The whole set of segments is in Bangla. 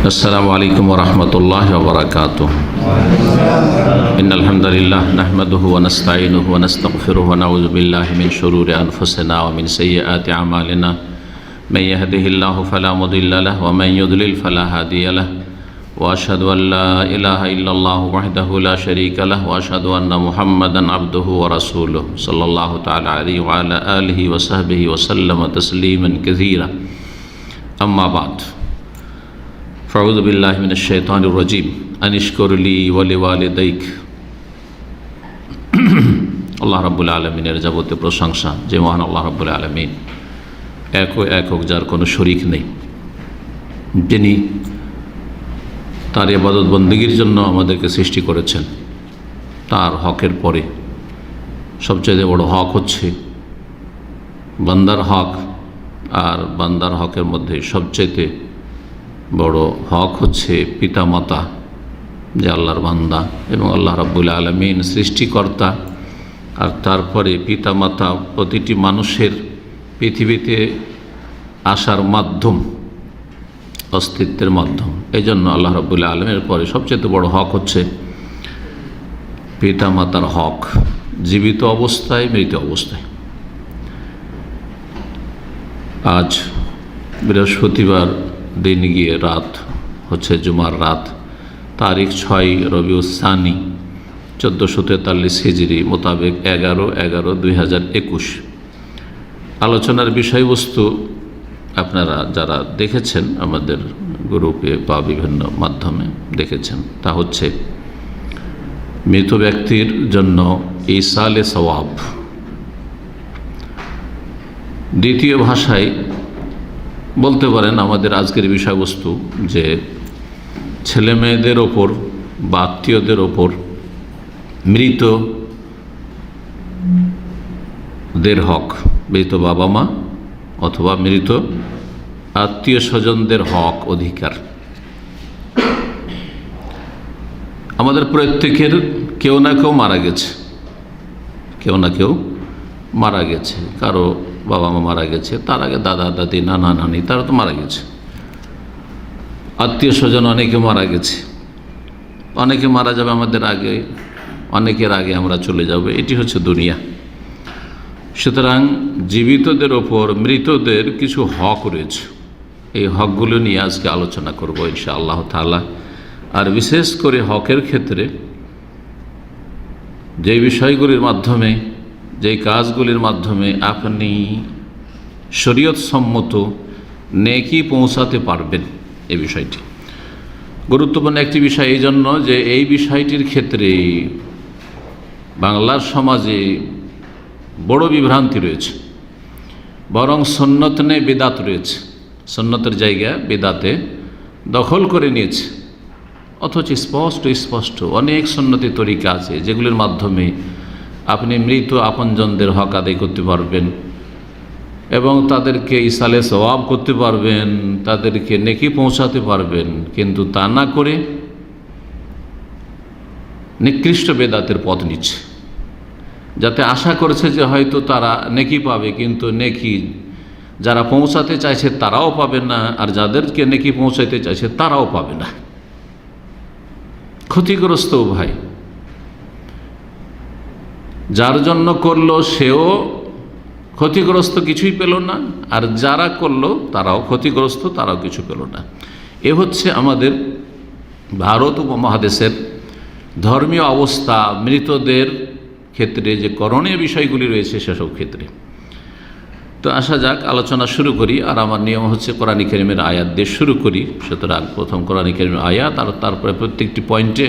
السلام عليكم ورحمة الله وبركاته. إن الحمد لله نحمده ونستعينه ونستغفره ونعوذ بالله من شرور أنفسنا ومن سيئات أعمالنا. من يهده الله فلا مضل له ومن يضلل فلا هادي له. وأشهد أن لا إله إلا الله وحده لا شريك له وأشهد أن محمدا عبده ورسوله صلى الله تعالى عليه وعلى آله وصحبه وسلم تسليما كثيرا. أما بعد فأعوذ بالله من الشيطان الرجيم أن اشكر لي ولوالديك. আল্লাহ রাব্বুল আলামিনের যাবতীয় প্রশংসা, যে মহান আল্লাহ রাব্বুল আলামিন একক যার কোনো শরীক নেই, যিনি তার ইবাদত বন্দেগীর জন্য আমাদেরকে সৃষ্টি করেছেন। তার হকের পরে সবচেয়ে বড় হক হচ্ছে বান্দার হক, আর বান্দার হকের মধ্যে সবচেয়ে বড় হক হচ্ছে পিতামাতা, যে আল্লাহর বান্দা এবং আল্লাহ রাব্বুল আলামিন সৃষ্টিকর্তা। আর তারপরে পিতামাতা প্রতিটি মানুষের পৃথিবীতে আসার মাধ্যম, অস্তিত্বের মাধ্যম। এই জন্য আল্লাহ রাব্বুল আলামিনের পরে সবচেয়ে বড় হক হচ্ছে পিতামাতার হক, জীবিত অবস্থায় মৃত অবস্থায়। আজ বৃহস্পতিবার দিন গিয়ে রাত হচ্ছে জুমার রাত, তারিখ 6 রবিউল সানি 1443 হিজরি মোতাবেক 11/11/2021। আলোচনার বিষয়বস্তু আপনারা যারা দেখেছেন আমাদের গ্রুপে বা বিভিন্ন মাধ্যমে দেখেছেন, তা হচ্ছে মৃত ব্যক্তির জন্য ইসালে সওয়াব। দ্বিতীয় ভাষায় বলতে পারেন আমাদের আজকের বিষয়বস্তু যে ছেলে মেয়েদের ওপর বা আত্মীয়দের ওপর মৃতদের হক, মৃত বাবা মা অথবা মৃত আত্মীয় স্বজনদের হক, অধিকার। আমাদের প্রত্যেকের কেউ না কেউ মারা গেছে, কেউ না কেউ মারা গেছে। কারো বাবা মা মারা গেছে, তার আগে দাদা দাদি নানা নানি তারা তো মারা গেছে। আত্মীয় স্বজন অনেকে মারা গেছে, অনেকে মারা যাবে আমাদের আগে, অনেকের আগে আমরা চলে যাব। এটি হচ্ছে দুনিয়া। সুতরাং জীবিতদের ওপর মৃতদের কিছু হক রয়েছে, এই হকগুলো নিয়ে আজকে আলোচনা করব ইনশাআল্লাহ তাআলা। আর বিশেষ করে হকের ক্ষেত্রে যে বিষয়গুলির মাধ্যমে, যেই কাজগুলির মাধ্যমে আপনি শরীয়ত সম্মত নেকি পৌঁছাতে পারবেন, এই বিষয়টি গুরুত্বপূর্ণ একটি বিষয়। এই জন্য যে এই বিষয়টির ক্ষেত্রে বাংলার সমাজে বড় বিভ্রান্তি রয়েছে, বরং সুন্নত নেই বিদাত রয়েছে। সুন্নতের জায়গা বিদাতে দখল করে নিয়েছে, অথচ স্পষ্ট অনেক সুন্নতি তরিকা আছে যেগুলির মাধ্যমে আপনি মৃত আপনজনদের হক আদায় করতে পারবেন এবং তাদেরকে ইসালে সওয়াব করতে পারবেন, তাদেরকে নেকি পৌঁছাতে পারবেন। কিন্তু তা না করে নিকৃষ্ট বেদাতের পথ নিচ্ছে, যাতে আশা করেছে যে হয়তো তারা নেকি পাবে, কিন্তু নেকি যারা পৌঁছাতে চাইছে তারাও পাবে না, আর যাদেরকে নেকি পৌঁছাতে চাইছে তারাও পাবে না। ক্ষতিগ্রস্ত ভাই, যার জন্য করলো সেও ক্ষতিগ্রস্ত, কিছুই পেল না, আর যারা করলো তারাও ক্ষতিগ্রস্ত, তারাও কিছু পেল না। এ হচ্ছে আমাদের ভারত উপমহাদেশের ধর্মীয় অবস্থা। মৃতদের ক্ষেত্রে যে করণীয় বিষয়গুলি রয়েছে সেসব ক্ষেত্রে তো আসা যাক, আলোচনা শুরু করি। আর আমার নিয়ম হচ্ছে কোরআন কারীমের আয়াত দিয়ে শুরু করি। সুতরাং প্রথম কোরআন কারীমের আয়াত, আর তারপরে প্রত্যেকটি পয়েন্টে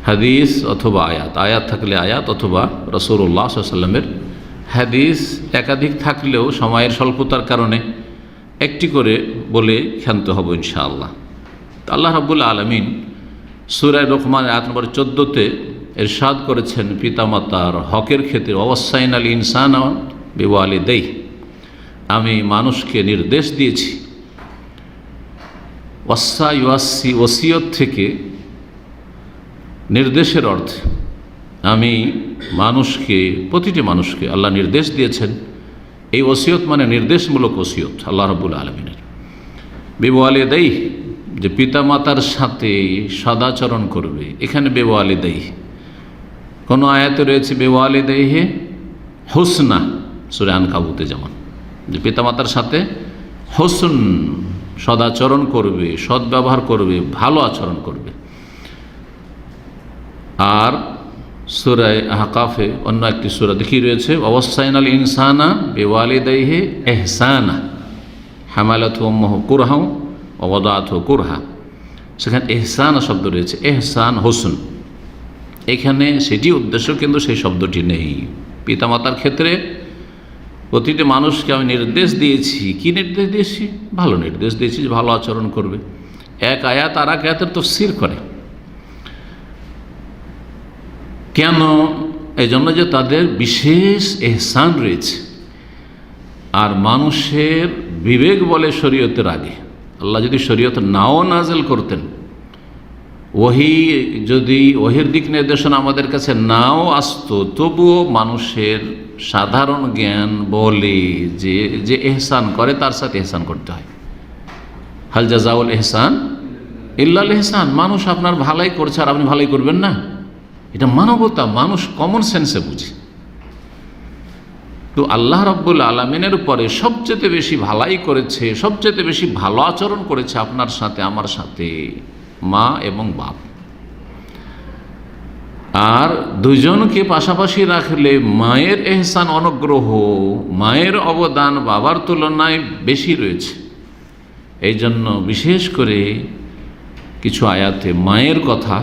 হাদিস অথবা আয়াত, আয়াত থাকলে আয়াত অথবা রাসূলুল্লাহ সাল্লাল্লাহু আলাইহি ওয়াসাল্লামের হাদিস। একাধিক থাকলেও সময়ের স্বল্পতার কারণে একটি করে বলে ক্ষান্ত হব ইনশাআল্লাহ। আল্লাহ রাব্বুল আলামিন সূরা লোকমান আয়াত নম্বর 14-তে ইরশাদ করেছেন পিতামাতার হকের ক্ষেত্রে, ওয়াসাইনাল ইনসানা বিওয়ালিদাইহি, আমি মানুষকে নির্দেশ দিয়েছি। ওয়াসা ইউয়াসি, ওসিয়ত থেকে নির্দেশের অর্থে আমি মানুষকে, প্রতিটি মানুষকে আল্লাহ নির্দেশ দিয়েছেন। এই ওসিয়ত মানে নির্দেশমূলক ওসিয়ত আল্লাহ রাব্বুল আলামিনের। বিওয়ালিদাইহি, যে পিতামাতার সাথে সদাচরণ করবে। এখানে বেওয়ালিদাইহি, কোনো আয়াতে রয়েছে বেওয়ালিদাইহি হুসনা, সূরা আনকাবুতে যেমন, যে পিতামাতার সাথে হুসন, সদাচরণ করবে, সদ্ব্যবহার করবে, ভালো আচরণ করবে। আর সূরা আহকাফে অন্য একটি সূরা দেখি রয়েছে ওয়াসাইনাল ইনসানা বিওয়ালিদাইহি ইহসানা হামালাতহু উম্মুহু কুরহা ওয়া ওয়াদাআতহু কুরহা। সেখানে ইহসান শব্দ রয়েছে, ইহসান হোসন, এখানে সেটি উদ্দেশ্য, কিন্তু সেই শব্দটি নেই। পিতামাতার ক্ষেত্রে প্রতিটি মানুষকে আমি নির্দেশ দিয়েছি। কি নির্দেশ দিয়েছি? ভালো নির্দেশ দিয়েছি, যে ভালো আচরণ করবে। এক আয়াত আর এক আয়াতের তাফসীর করে। কেন? এই জন্য যে তাদের বিশেষ এহসান রয়েছে। আর মানুষের বিবেক বলে শরীয়তের আগে, আল্লাহ যদি শরীয়ত নাও নাজেল করতেন, ওহির দিক নির্দেশনা আমাদের কাছে নাও আসতো, তবুও মানুষের সাধারণ জ্ঞান বলে যে এহসান করে তার সাথে এহসান করতে হয়। হাল জাযাউল এহসান ইল্লাল এহসান। মানুষ আপনার ভালাই করছে আর আপনি ভালাই করবেন না, এটা মানবতা, মানুষ কমন সেন্সে বুঝে। তো আল্লাহ রাব্বুল আলামিনের পরে সবচেয়ে বেশি ভালাই করেছে, সবচেয়ে বেশি ভালো আচরণ করেছে আপনার সাথে, আমার সাথে মা এবং বাপ। আর দুজনকে পাশাপাশি রাখলে মায়ের এহসান, অনুগ্রহ, মায়ের অবদান বাবার তুলনায় বেশি রয়েছে। এই জন্য বিশেষ করে কিছু আয়াতে মায়ের কথা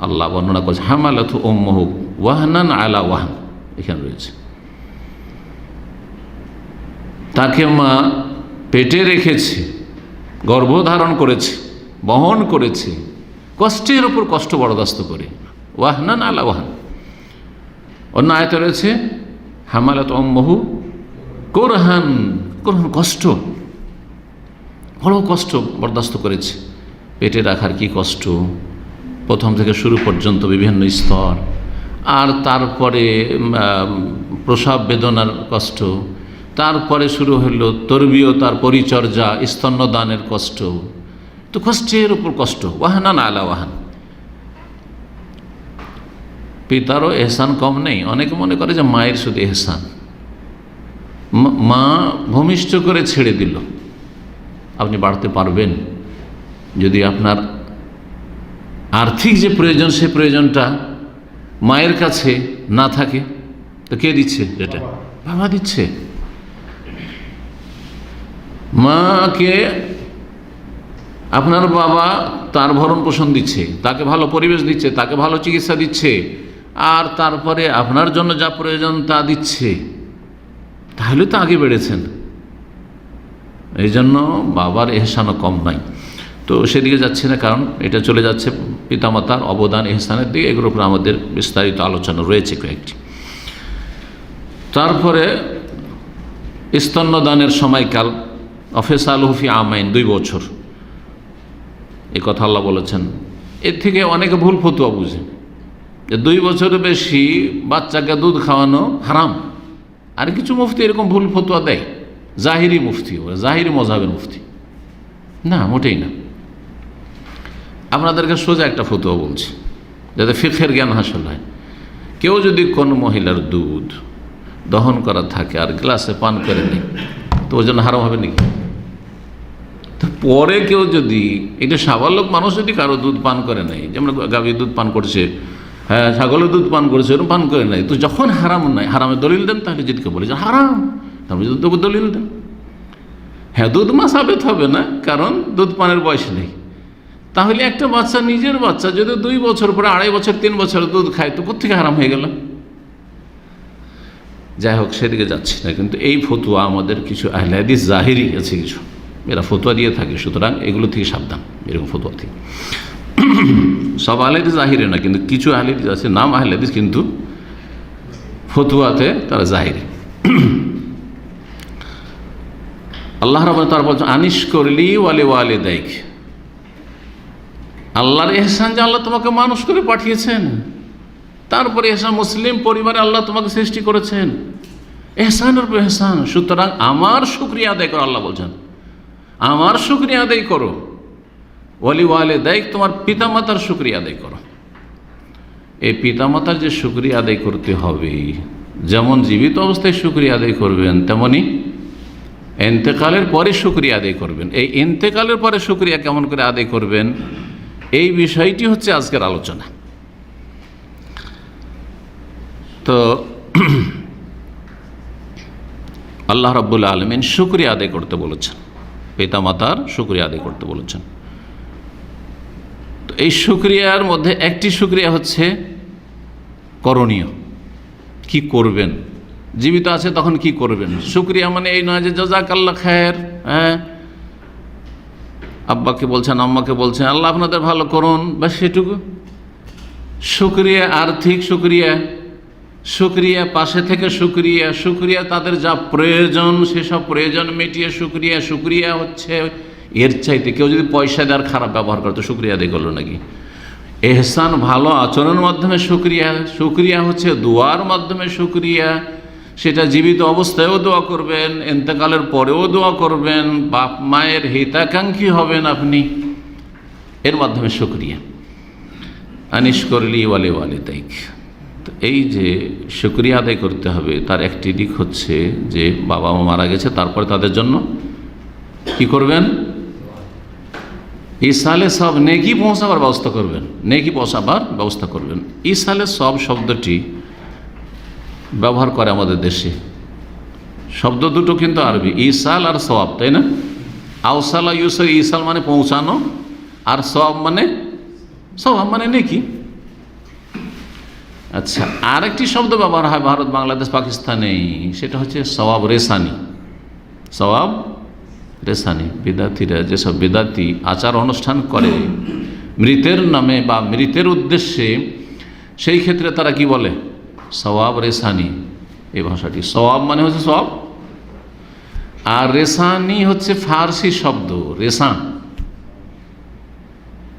আল্লাহ বর্ণনা করছে, হামালাতহু উম্মুহু ওয়াহনান আলা ওয়াহন, এখানে রয়েছে। তাকে মা পেটে রেখেছে, গর্ভধারণ করেছে, বহন করেছে, কষ্টের উপর কষ্ট বরদাস্ত করে, ওয়াহনান আলা ওয়াহন। অন্য আয়াতে রয়েছে হামালাতহু উম্মুহু কুরহান, কুরহান কষ্ট, বড় কষ্ট বরদাস্ত করেছে। পেটে রাখার কি কষ্ট, প্রথম থেকে শুরু পর্যন্ত বিভিন্ন স্তর, আর তারপরে প্রসব বেদনার কষ্ট, তারপরে শুরু হলো তরবিয়তার পরিচর্যা, স্তন্যদানের কষ্ট। তো কষ্টের উপর কষ্ট, ওয়াহানান আলা ওয়াহান। পিতারও এহসান কম নেই। অনেকে মনে করে যে মায়ের শুধু এহসান, মা ভূমিষ্ঠ করে ছেড়ে দিল, আপনি বাড়তে পারবেন? যদি আপনার আর্থিক যে প্রয়োজন, সে প্রয়োজনটা মায়ের কাছে না থাকে, তো কে দিচ্ছে? যেটা বাবা দিচ্ছে। মাকে আপনার বাবা তার ভরণ পোষণ দিচ্ছে, তাকে ভালো পরিবেশ দিচ্ছে, তাকে ভালো চিকিৎসা দিচ্ছে, আর তারপরে আপনার জন্য যা প্রয়োজন তা দিচ্ছে, তাহলে তো আগে বেড়েছেন। এই জন্য বাবার এহসানও কম নাই। তো সেদিকে যাচ্ছি না, কারণ এটা চলে যাচ্ছে পিতামাতার অবদান এহসানের দিকে। এগুলোর উপর আমাদের বিস্তারিত আলোচনা রয়েছে কয়েকটি। তারপরে স্তন্যদানের সময়কাল, অফিসালহু ফি আমাইন, 2 বছর, এই কথা আল্লাহ বলেছেন। এর থেকে অনেকে ভুল ফতোয়া বুঝে যে 2 বছরের বেশি বাচ্চাকে দুধ খাওয়ানো হারাম। আর কিছু মুফতি এরকম ভুল ফতোয়া দেয়, জাহিরি মুফতি, জাহিরি মযহাবের মুফতি। না, মোটেই না। আপনাদেরকে সোজা একটা ফতোয়া বলছি, যাতে ফিকহের জ্ঞান হাসিল হয়। কেউ যদি কোনো মহিলার দুধ দহন করা থাকে আর গ্লাসে পান করে নেই, তো ওর জন্য হারাম হবে নাকি? তো পরে কেউ যদি, এটা স্বাভাবিক মানুষ যদি কারো দুধ পান করে নেই, যেমন গাভীর দুধ পান করছে, হ্যাঁ ছাগলের দুধ পান করেছে, এরকম পান করে নেই, তো যখন হারাম নাই, হারামের দলিল দেন। তাহলে যদি কেউ বলে যে হারাম, তাহলে যদি তবু দলিল দেন। হ্যাঁ, দুধ মা সাবেত হবে না, কারণ দুধ পানের বয়স নেই। তাহলে একটা বাচ্চা, নিজের বাচ্চা যদি 2 বছর পরে 2.5 বছর 3 বছর দুধ খায়, তো কোথেকে হারাম হয়ে গেল? যাই হোক, সেদিকে যাচ্ছি না। কিন্তু এই ফতোয়া আমাদের কিছু আহলে হাদিস জাহিরি আছে, কিছু এরা ফতোয়া দিয়ে থাকে, সুতরাং এগুলো থেকে সাবধান, এরকম ফতোয়া থেকে। সব আহলে হাদিস জাহিরি না, কিন্তু কিছু আহলে হাদিস আছে, নাম আহলে হাদিস, কিন্তু ফতোয়াতে তারা জাহিরি। আল্লাহ রাব্বুল তাআলা বলছেন আনিশ করলি ওয়ালি ওয়ালিদাইক, আল্লাহর এহসান যে আল্লাহ তোমাকে মানুষ করে পাঠিয়েছেন, তারপরে এহসান, মুসলিম পরিবারে আল্লাহ তোমাকে সৃষ্টি করেছেন, এহসানের উপর এহসান। সুতরাং আমার শুকরিয়া আদায় করো, আল্লাহ বলছেন আমার শুকরিয়া আদায় করো। ওয়ালি ওয়ালিদাইক, তোমার পিতামাতার শুকরিয়া আদায় করো। এই পিতামাতার যে শুকরিয়া আদায় করতে হবে, যেমন জীবিত অবস্থায় শুকরিয়া আদায় করবেন, তেমনি ইন্তেকালের পরে শুকরিয়া আদায় করবেন। এই ইন্তেকালের পরে শুকরিয়া কেমন করে আদায় করবেন, এই বিষয়টি হচ্ছে আজকের আলোচনা। তো আল্লাহ রাব্বুল আলামিন শুকরিয়া আদায় করতে বলেছেন, পিতামাতার শুকরিয়া আদায় করতে বলেছেন। তো এই শুকরিয়ার মধ্যে একটি শুকরিয়া হচ্ছে করণীয়, কি করবেন, জীবিত আছে তখন কি করবেন। শুকরিয়া মানে এই নয় যে জাযাকাল্লাহ খায়ের, হ্যাঁ, আব্বাকে বলছেন আম্মাকে বলছেন আল্লাহ আপনাদের ভালো করুন, বা সেটুকু। শুকরিয়া আর্থিক শুকরিয়া, শুকরিয়া পাশে থেকে শুকরিয়া, শুকরিয়া তাদের যা প্রয়োজন সেসব প্রয়োজন মিটিয়ে শুকরিয়া। শুকরিয়া হচ্ছে এর চাইতে, কেউ যদি পয়সা দেওয়ার খারাপ ব্যবহার করে তো শুকরিয়া আদায় করলো নাকি? এহসান, ভালো আচরণের মাধ্যমে শুকরিয়া। শুকরিয়া হচ্ছে দোয়ার মাধ্যমে শুকরিয়া, সেটা জীবিত অবস্থায়ও দোয়া করবেন, ইন্তেকালের পরেও দোয়া করবেন, বাপ মায়ের হিতাকাঙ্ক্ষী হবেন আপনি, এর মাধ্যমে শুকরিয়া। আনিশ করলি ওয়ালি ওয়ালিদাইক। তো এই যে শুকরিয়া আদায় করতে হবে, তার একটি দিক হচ্ছে যে বাবা মা মারা গেছে, তারপরে তাদের জন্য কি করবেন, ইসালে সব নেকি পৌঁছাবার ব্যবস্থা করবেন, নেকি পৌঁছাবার ব্যবস্থা করবেন। ইসালে সব শব্দটি ব্যবহার করে আমাদের দেশে, শব্দ দুটো কিন্তু আরবি, ইসাল আর সওয়াব, তাই না? আউসালা ইউসাল, ইসাল মানে পৌঁছানো, আর সওয়াব মানে নেকি। আচ্ছা, আর একটি শব্দ ব্যবহার হয় ভারত, বাংলাদেশ, পাকিস্তানে, সেটা হচ্ছে সওয়াব রেসানি। সওয়াব রেসানি, বিদাতিরা যেসব বিদাতি আচার অনুষ্ঠান করে মৃতের নামে বা মৃতের উদ্দেশ্যে, সেই ক্ষেত্রে তারা কি বলে, সওয়াব রেসানি। এই ভাষাটি সওয়াব মানে হচ্ছে সওয়াব, আর রেসানি হচ্ছে ফার্সি শব্দ রেসান।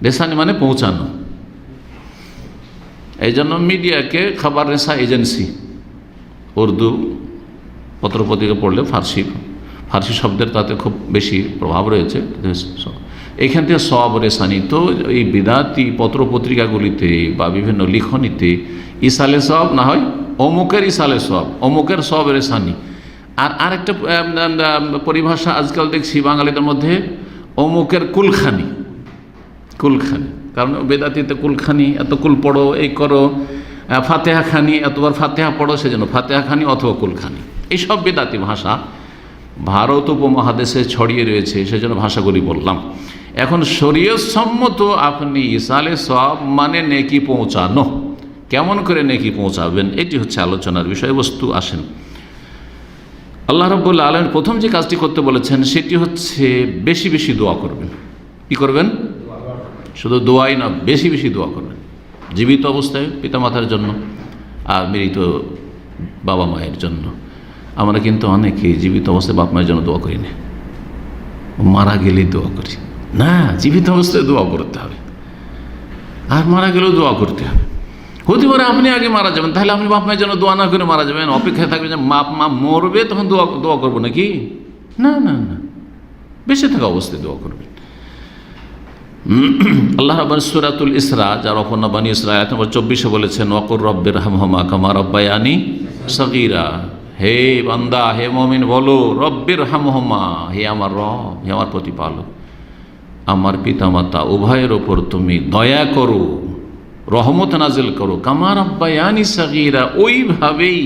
রেসানি মানে পৌঁছানো। এই জন্য মিডিয়াকে খাবার রেসা এজেন্সি, উর্দু পত্রপত্রিকা পড়লে ফার্সি শব্দের তাতে খুব বেশি প্রভাব রয়েছে। এখান থেকে সওয়াব রেসানি। তো এই বিদাতি পত্রপত্রিকাগুলিতে বা বিভিন্ন লিখনিতে ইসালে সওয়াব না হয় অমুকের ইসালে সওয়াব, অমুকের সওয়াব রেসানি। আর আরেকটা পরিভাষা আজকাল দেখছি বাঙালিদের মধ্যে, অমুকের কুলখানি। কারণ বেদাতিতে কুলখানি, এত কুল পড়ো, এই করো, ফাতেহা খানি, এতবার ফাতেহা পড়ো, সেজন্য ফাতেহা খানি অথবা কুলখানি। এইসব বেদাতি ভাষা ভারত উপমহাদেশে ছড়িয়ে রয়েছে, সেজন্য ভাষাগুলি বললাম। এখন শরীয়ত সম্মত আপনি ইসালে সওয়াব মানে নেকি পৌঁছানো, কেমন করে নেকি পৌঁছাবেন, এটি হচ্ছে আলোচনার বিষয়বস্তু। আসেন, আল্লাহ রাব্বুল আলামিন প্রথম যে কাজটি করতে বলেছেন সেটি হচ্ছে বেশি বেশি দোয়া করবেন। কি করবেন? শুধু দোয়াই না, বেশি বেশি দোয়া করবেন, জীবিত অবস্থায় পিতামাতার জন্য আর মৃত বাবা মায়ের জন্য। আমরা কিন্তু অনেকে জীবিত অবস্থায় বাপ মায়ের জন্য দোয়া করি না, মারা গেলেই দোয়া করি। না, জীবিত অবস্থায় দোয়া করতে হবে, আর মারা গেলেও দোয়া করতে হবে। হতে পারে আপনি আগে মারা যাবেন, তাহলে আপনি বাপ মায়ের জন্য দোয়া না করে মারা যাবেন, অপেক্ষায় থাকবেন যে বাপ মা মরবে তখন দোয়া করবো নাকি? না, বেঁচে থাকা অবস্থায় দোয়া করবেন। আল্লাহ রাব্বুল সূরাতুল ইসরা, যার অপর নাম বনী ইসরাঈল, আয়াত নম্বর 24 বলেছেন, ওয়াকুর রব্বিরহামহুমা কামা রাব্বায়ানি সগীরা। হে বান্দা, হে মুমিন বলো, রব্বিরহামহুমা, হে আমার রব, হে আমার প্রতিপালক, আমার পিতামাতা উভয়ের ওপর তুমি দয়া করো, রহমত নাজিল করো, কামা রাব্বায়ানি সগীরা, ওইভাবেই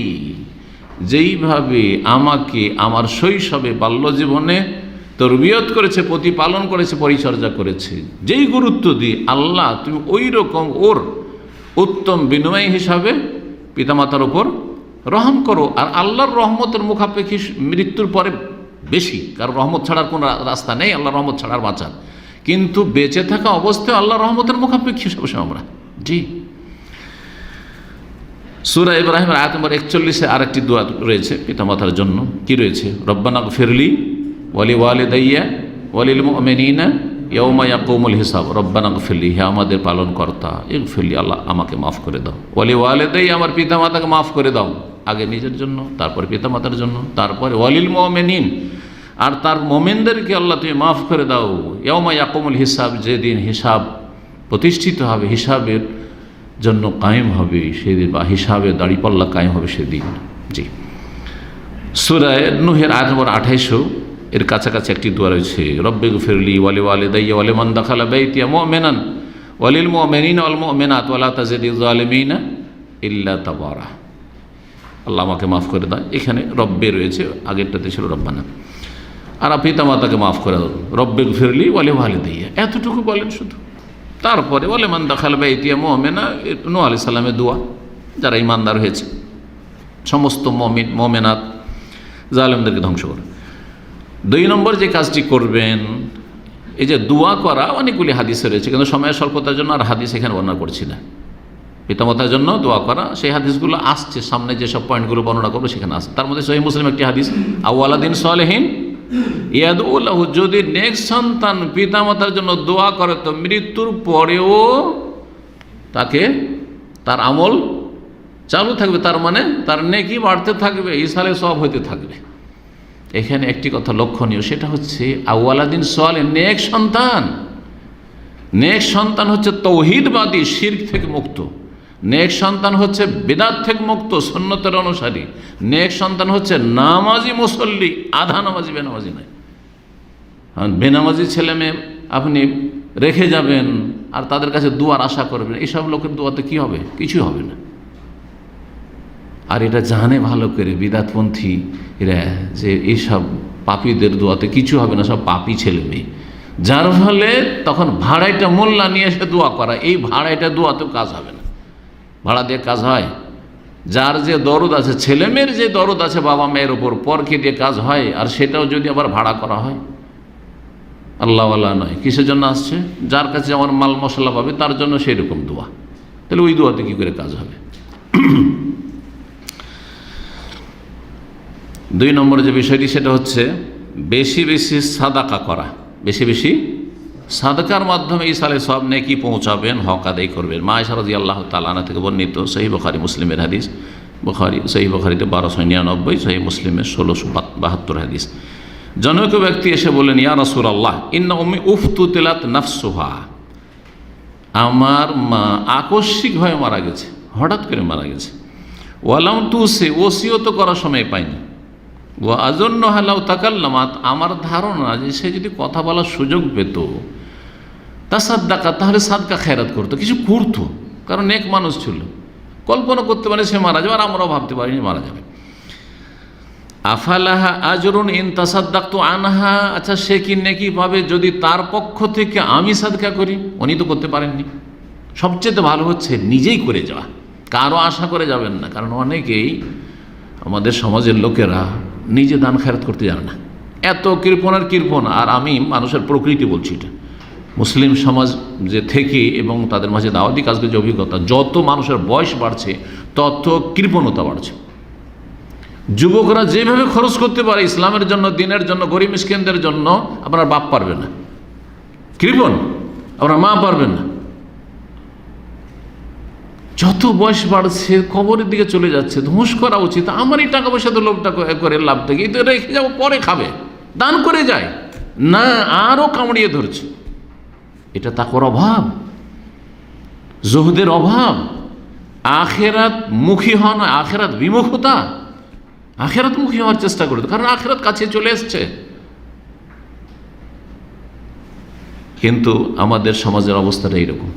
যেইভাবে আমাকে আমার শৈশবে বাল্য জীবনে তরবিয়ত করেছে, প্রতিপালন করেছে, পরিচর্যা করেছে, যেই গুরুত্ব দিয়ে আল্লাহ তুমি ওই রকম ওর উত্তম বিনিময় হিসাবে পিতামাতার ওপর রহম করো। আর আল্লাহর রহমতের মুখাপেক্ষী মৃত্যুর পরে বেশি, কারণ রহমত ছাড়ার কোনো রাস্তা নেই, আল্লাহর রহমত ছাড়ার বাঁচার। কিন্তু বেঁচে থাকা অবস্থায় আল্লাহর রহমতের মুখাপেক্ষী সবসময় আমরা। জি, সূরা ইব্রাহিমের আয়াত নম্বর 41-এ আরেকটি দোয়া রয়েছে পিতামাতার জন্য। কি রয়েছে? রব্বানা গফিরলি ওয়ালি ওয়ালিদাইয়া ওয়ালিল মুমিনিনা ইয়াউমা ইয়াকুমুল হিসাব। রব্বানা গফিরলি, হে আমাদের পালনকর্তা, ইগফিরলি, আল্লাহ আমাকে মাফ করে দাও। ওয়ালি ওয়ালিদাইয়া, আমার পিতামাতাকে মাফ করে দাও। আগে নিজের জন্য, তারপরে পিতামাতার জন্য, তারপরে ওয়ালিল মুমিনিন, আর তার মোমেনদেরকে আল্লাহ তুমি মাফ করে দাও। ইয়াউমা ইয়াকুমুল হিসাব, যেদিন হিসাব প্রতিষ্ঠিত হবে, হিসাবের জন্য কায়েম হবে সেদিন, বা হিসাবে দাড়িপাল্লা কায়েম হবে সেদিন। জি, সূরা নূহের আয়াত নম্বর 28 এর কাছাকাছি একটি দোয়া রয়েছে, রব্বিগফিরলি ওয়ালি ওয়ালিদাইয়া ওয়ালিমান দাখালা বাইতিয়া মুমিনান ওয়ালিল মুমিনিনা ওয়াল মুমিনাত ওয়ালা তাজিদিজ জালিমিনা ইল্লা তাবারা। আল্লাহ আমাকে মাফ করে দাও। এখানে রব্বে রয়েছে, আগেরটাতে ছিল রব্বানা। আর পিতা মাতাকে মাফ করে দাও, রব্বিগফিরলি ওয়ালি ওয়ালিদাইয়া, এতটুকু বলেন শুধু। তারপরে ওয়ালিমান দাখালা বাইতিয়া মুমিনা, নূহ আলাইহিস সালামের দোয়া, যারা ইমানদার হয়েছে, সমস্ত মুমিন মুমিনাত জালেমদেরকে ধ্বংস করে। 2 নম্বর যে কাজটি করবেন, এই যে দোয়া করা, অনেকগুলি হাদিসে রয়েছে, কিন্তু সময়ের স্বল্পতার জন্য আর হাদিস এখানে বর্ণনা করছি না। পিতামাতার জন্য দোয়া করা, সেই হাদিসগুলো আসছে সামনে, যেসব পয়েন্টগুলো বর্ণনা করবো সেখানে আসছে। তার মধ্যে সহিহ মুসলিম একটি হাদিস, আওয়ালাদিন সালেহিন ইয়াদউ লাহু, যদি নেক্সট সন্তান পিতামাতার জন্য দোয়া করে তো মৃত্যুর পরেও তাকে তার আমল চালু থাকবে, তার মানে তার নেকি বাড়তে থাকবে, ইসালে সওয়াব হইতে থাকবে। এখানে একটি কথা লক্ষণীয়, সেটা হচ্ছে আওয়ালাদিন সালেহ, নেক্সট সন্তান হচ্ছে তৌহিদবাদী, শিরক থেকে মুক্ত। নেক্সট সন্তান হচ্ছে বিদআত থেকে মুক্ত, সুন্নতের অনুসারী। নেক্সট সন্তান হচ্ছে নামাজি মুসল্লি, আধা নামাজি বেনামাজি নয়। বেনামাজি ছেলে মেয়ে আপনি রেখে যাবেন আর তাদের কাছে দুয়ার আশা করবেন, এইসব লোকের দোয়াতে কি হবে? কিছুই হবে না। আর এটা জানে ভালো করে বিদআতপন্থী এরা, যে এইসব পাপীদের দোয়াতে কিছু হবে না, সব পাপী ছেলে মেয়ে। যার ফলে তখন ভাড়াইটা মোল্লা নিয়ে এসে দোয়া করা, এই ভাড়াইটা দোয়াতেও কাজ হবে না। ভাড়া দিয়ে কাজ হয়? যার যে দরদ আছে, ছেলে মেয়ের যে দরদ আছে বাবা মায়ের ওপর, পরকে দিয়ে কাজ হয়, আর সেটাও যদি আবার ভাড়া করা হয়, আল্লাহওয়ালা নয়। কিসের জন্য আসছে? যার কাছে আমার মাল মশলা পাবে তার জন্য সেই রকম দোয়া। তাহলে ওই দোয়াতে কি করে কাজ হবে? 2 নম্বর যে বিষয়টি, সেটা হচ্ছে বেশি বেশি সাদাকা করা। বেশি বেশি সাদাকার মাধ্যমে ইসালে সব নেকি পৌঁছাবেন, হক আদায় করবেন। মা আয়েশা রাদিয়াল্লাহু তাআলা আনহা থেকে বর্ণিত, সহিহ বুখারী মুসলিমের হাদিস, সহিহ বুখারীতে 1299, সহিহ মুসলিমের 1672 হাদিস। জনৈক ব্যক্তি এসে বললেন, ইয়া রাসূলুল্লাহ, ইন্না উম্মি উফতুতিলাত নাফসুহা, আমার মা আকস্মিকভাবে মারা গেছে, হঠাৎ করে মারা গেছে। ওয়ালাম তুসি, ওসিয়ত করার সময় পাইনি। ওয়া আযুন্নুহা লাউ তাকাল্লামাত, আমার ধারণা যে সে যদি কথা বলার সুযোগ পেত, তাসাদ্দাকা, তাহলে সাদকা খেরাত করতো, কিছু করতো, কারণ নেক মানুষ ছিল। কল্পনা করতে পারে সে মারা যাবে, আর আমরাও ভাবতে পারিনি মারা যাবে। আফালাহা আজরুন ইন তাসাদ্দাকতু আনহা, আচ্ছা সে কি নেকি পাবে যদি তার পক্ষ থেকে আমি সাদকা করি? উনি তো করতে পারেননি। সবচেয়ে ভালো হচ্ছে নিজেই করে যাওয়া, কারো আশা করে যাবেন না। কারণ অনেকেই আমাদের সমাজের লোকেরা নিজে দান খেরাত করতে জানে না, এত কৃপণা। আর আমি মানুষের প্রকৃতি বলছি, এটা মুসলিম সমাজ যে থেকে এবং তাদের মাঝে দাওয়াতি কাজের যে অভিজ্ঞতা, যত মানুষের বয়স বাড়ছে তত কৃপণতা বাড়ছে। যুবকরা যেভাবে খরচ করতে পারে ইসলামের জন্য, দিনের জন্য, গরিব মিসকিনদের জন্য, আপনার বাপ পারবে না। কৃপণ, আপনার মা পারবেন না। যত বয়স বাড়ছে কবরের দিকে চলে যাচ্ছে, ধ্বংস করা উচিত। আমার এই টাকা পয়সা তো লোভটা করে লাভ থেকে তো রেখে যাবো, পরে খাবে, দান করে যায় না, আরও কামড়িয়ে ধরছে। এটা তাকওয়ার অভাব, জুহদের অভাব, আখিরাত মুখী হওয়া নয়, আখিরাত বিমুখতা। আখিরাত মুখী হওয়ার চেষ্টা করতে, কারণ আখিরাত কাছে চলে এসছে। কিন্তু আমাদের সমাজের অবস্থাটা এইরকম।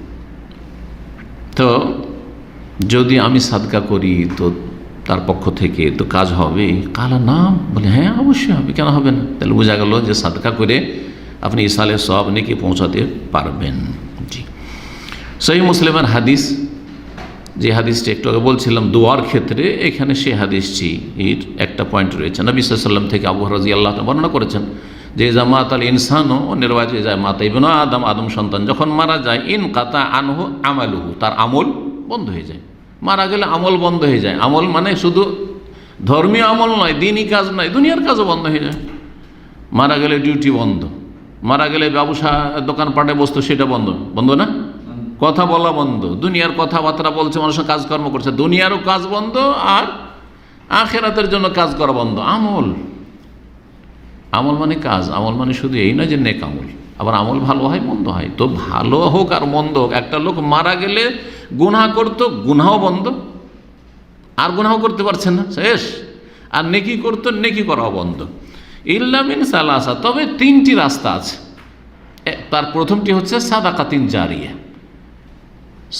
তো যদি আমি সাদকা করি তো তার পক্ষ থেকে তো কাজ হবে, কালা নাম বলে, হ্যাঁ অবশ্যই হবে, কেন হবে না? তাহলে বোঝা গেল যে সাদকা করে আপনি ইসালে সওয়াব নেকি পৌঁছাতে পারবেন। জি, সহিহ মুসলিমের হাদিস, যে হাদিসটি একটু আগে বলছিলাম দোয়ার ক্ষেত্রে, এখানে সেই হাদিসটি এর একটা পয়েন্ট রয়েছে। নবী সাল্লাল্লাহু আলাইহি ওয়াসাল্লাম থেকে আবু হুরায়রা রাদিয়াল্লাহু তাআলা বর্ণনা করেছেন যে জামাত আল ইনসানও, নির্বাচিত যায় মাতা ইবনু আদম সন্তান যখন মারা যায়, ইন কাতা আনহু আমালুহু, তার আমল বন্ধ হয়ে যায়। মারা গেলে আমল বন্ধ হয়ে যায়। আমল মানে শুধু ধর্মীয় আমল নয়, দিনই কাজ নয়, দুনিয়ার কাজও বন্ধ হয়ে যায়। মারা গেলে ডিউটি বন্ধ, মারা গেলে ব্যবসা দোকানপাটে বসতো সেটা বন্ধ না, কথা বলা বন্ধ, দুনিয়ার কথাবার্তা বলছে, মানুষের কাজকর্ম করছে, দুনিয়ারও কাজ বন্ধ, আর আখিরাতের জন্য কাজ করা বন্ধ। আমল আমল মানে কাজ, আমল মানে শুধু এই নয় যে নেক আমল, আবার আমল ভালো হয় মন্দ হয়। তো ভালো হোক আর মন্দ হোক, একটা লোক মারা গেলে গুনাহ করতো, গুনাহও বন্ধ, আর গুনাহ করতে পারছেন না, শেষ। আর নেকি করতো, নেকি করাও বন্ধ। ইল্লা মিন সালাসা, তবে তিনটি রাস্তা আছে। তার প্রথমটি হচ্ছে সাদাকাতিন জারিয়া,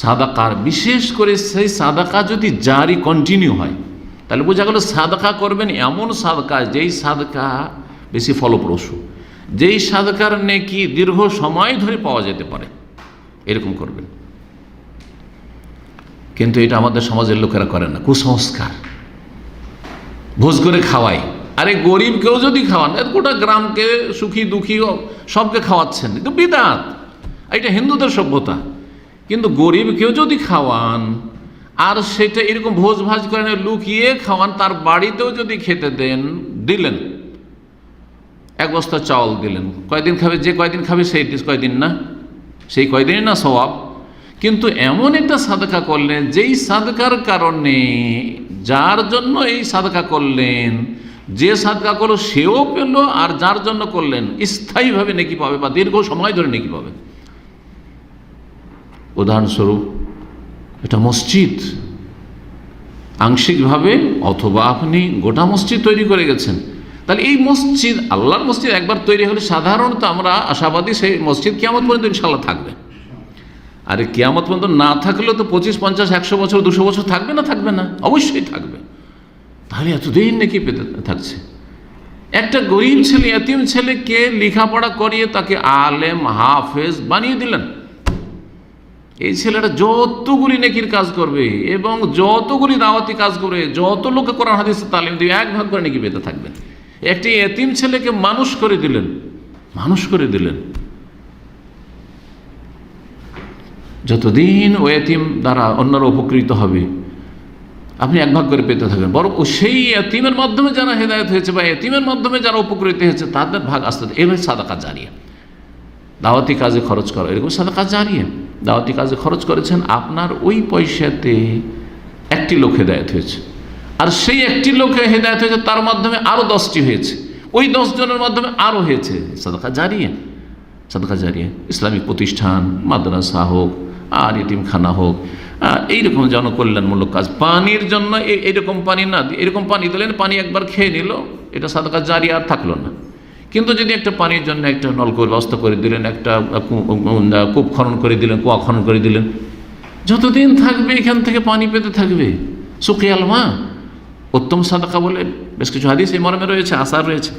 সাদাকার, বিশেষ করে সেই সাদাকা যদি জারি কন্টিনিউ হয়, তাহলে বোঝা গেল সাদাকা করবেন এমন সাদাকা, যেই সাদাকা বেশি ফলপ্রসূ, যেই সাদাকার নেকি দীর্ঘ সময় ধরে পাওয়া যেতে পারে, এরকম করবেন। কিন্তু এটা আমাদের সমাজের লোকেরা করে না, কুসংস্কার। ভোজ করে খাওয়াই, আরে গরিব কেউ যদি খাওয়ান, গোটা গ্রামকে সুখী দুঃখী সবকে খাওয়াচ্ছেন, কিন্তু বিদআত, এটা হিন্দুদের সভ্যতা। কিন্তু গরিব কেউ যদি খাওয়ান, আর সেটা এরকম ভোজ ভাজ করে লুকিয়ে খাওয়ান, তার বাড়িতেও যদি খেতে দিলেন, এক বস্তা চাউল দিলেন, কয়দিন খাবে? যে কয়দিন খাবে সেই কয়দিন না, সেই কয়দিনই না সওয়াব। কিন্তু এমন একটা সাদকা করলেন, যেই সাদকার কারণে, যার জন্য এই সাদকা করলেন, যে সাদকা করলো সেও পেল, আর যার জন্য করলেন স্থায়ীভাবে নেকি পাবে, বা দীর্ঘ সময় ধরে নেকি পাবে। উদাহরণস্বরূপ, এটা মসজিদ, আংশিকভাবে অথবা আপনি গোটা মসজিদ তৈরি করে গেছেন, তাহলে এই মসজিদ, আল্লাহর মসজিদ একবার তৈরি হলে সাধারণত আমরা আশাবাদী সেই মসজিদ কিয়ামত পর্যন্ত ইনশাআল্লাহ থাকবে। আরে কিয়ামত পর্যন্ত না থাকলেও তো 25, 50, 100 বছর, 200 বছর থাকবে না? থাকবে না? অবশ্যই থাকবে। তাহলে এতদিন নাকি পেতে থাকছে। একটা গরিব ছেলে, এতিম ছেলেকে লেখাপড়া করিয়ে তাকে আলেম হাফেজ বানিয়ে দিলেন। এই ছেলেটা যতগুলি নেকির কাজ করবে এবং যতগুলি দাওয়াতি কাজ করবে, যত লোকে কোরআন হাদিসের তালিম দিবে, 1 ভাগ করে নেকি পেতে থাকবেন। একটি এতিম ছেলেকে মানুষ করে দিলেন, যতদিন ও এতিম দ্বারা অন্যরা উপকৃত হবে, আপনি 1 ভাগ করে পেতে থাকবেন। বরং সেই এতিমের মাধ্যমে যারা হেদায়েত হয়েছে বা এতিমের মাধ্যমে যারা উপকৃত হয়েছে, তাদের ভাগ আস্তে আস্তে। এভাবে সাদাকা জারিয়া, দাওয়াতি কাজে খরচ করা, এরকম সাদাকা জারিয়া। দাওয়াতি কাজে খরচ করেছেন, আপনার ওই পয়সাতে একটি লোক হেদায়েত হয়েছে, আর সেই একটি লোক হেদায়েত হয়েছে, তার মাধ্যমে আরও 10টি হয়েছে, ওই 10 জনের মাধ্যমে আরও হয়েছে। সাদাকা জারিয়া, সাদাকা জারিয়া। ইসলামিক প্রতিষ্ঠান, মাদ্রাসা হোক আর এতিমখানা হোক, এইরকম জনকল্যাণমূলক কাজ। পানির জন্য এইরকম পানি না, এরকম পানি দিলেন, পানি একবার খেয়ে নিল, এটা সাদাকা জারিয়া, আর থাকলো না। কিন্তু যদি একটা পানির জন্য একটা নলকূপ ব্যবস্থা করে দিলেন, একটা কূপ খনন করে দিলেন, কুয়া খনন করে দিলেন, যতদিন থাকবে এখান থেকে পানি পেতে থাকবে। সুকিয়াল মা, উত্তম সাদাকা বলে বেশ কিছু হাদিস এই মর্মে রয়েছে, আসার রয়েছে।